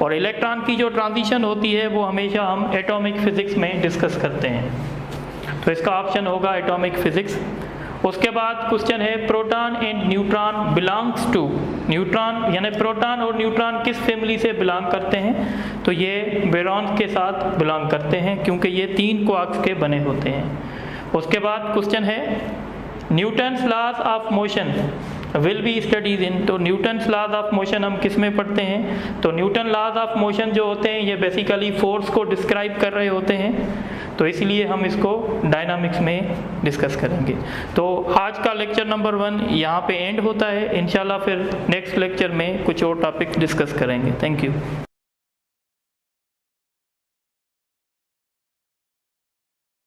और इलेक्ट्रॉन की जो ट्रांजिशन होती है वो हमेशा हम एटॉमिक फिजिक्स में डिस्कस करते हैं, तो इसका ऑप्शन होगा एटॉमिक फिजिक्स। उसके बाद क्वेश्चन है proton and neutron belongs to. Neutron यानी प्रोटॉन और न्यूट्रॉन किस फैमिली से बिलोंग करते हैं? तो ये बोरॉन्स के साथ बिलोंग करते हैं, क्योंकि ये 3 क्वार्क्स के बने होते हैं। उसके बाद क्वेश्चन है Newton's laws of motion will be studies in. तो न्यूटन्स लॉज ऑफ मोशन हम किस में पढ़ते हैं? तो न्यूटन लॉज ऑफ मोशन जो होते हैं ये बेसिकली फोर्स को डिस्क्राइब कर रहे होते हैं, तो इसलिए हम इसको डायनामिक्स में डिस्कस करेंगे। तो आज का लेक्चर नंबर 1 यहाँ पे एंड होता है। इंशाल्लाह फिर नेक्स्ट लेक्चर में कुछ और टॉपिक डिस्कस करेंगे। Thank you.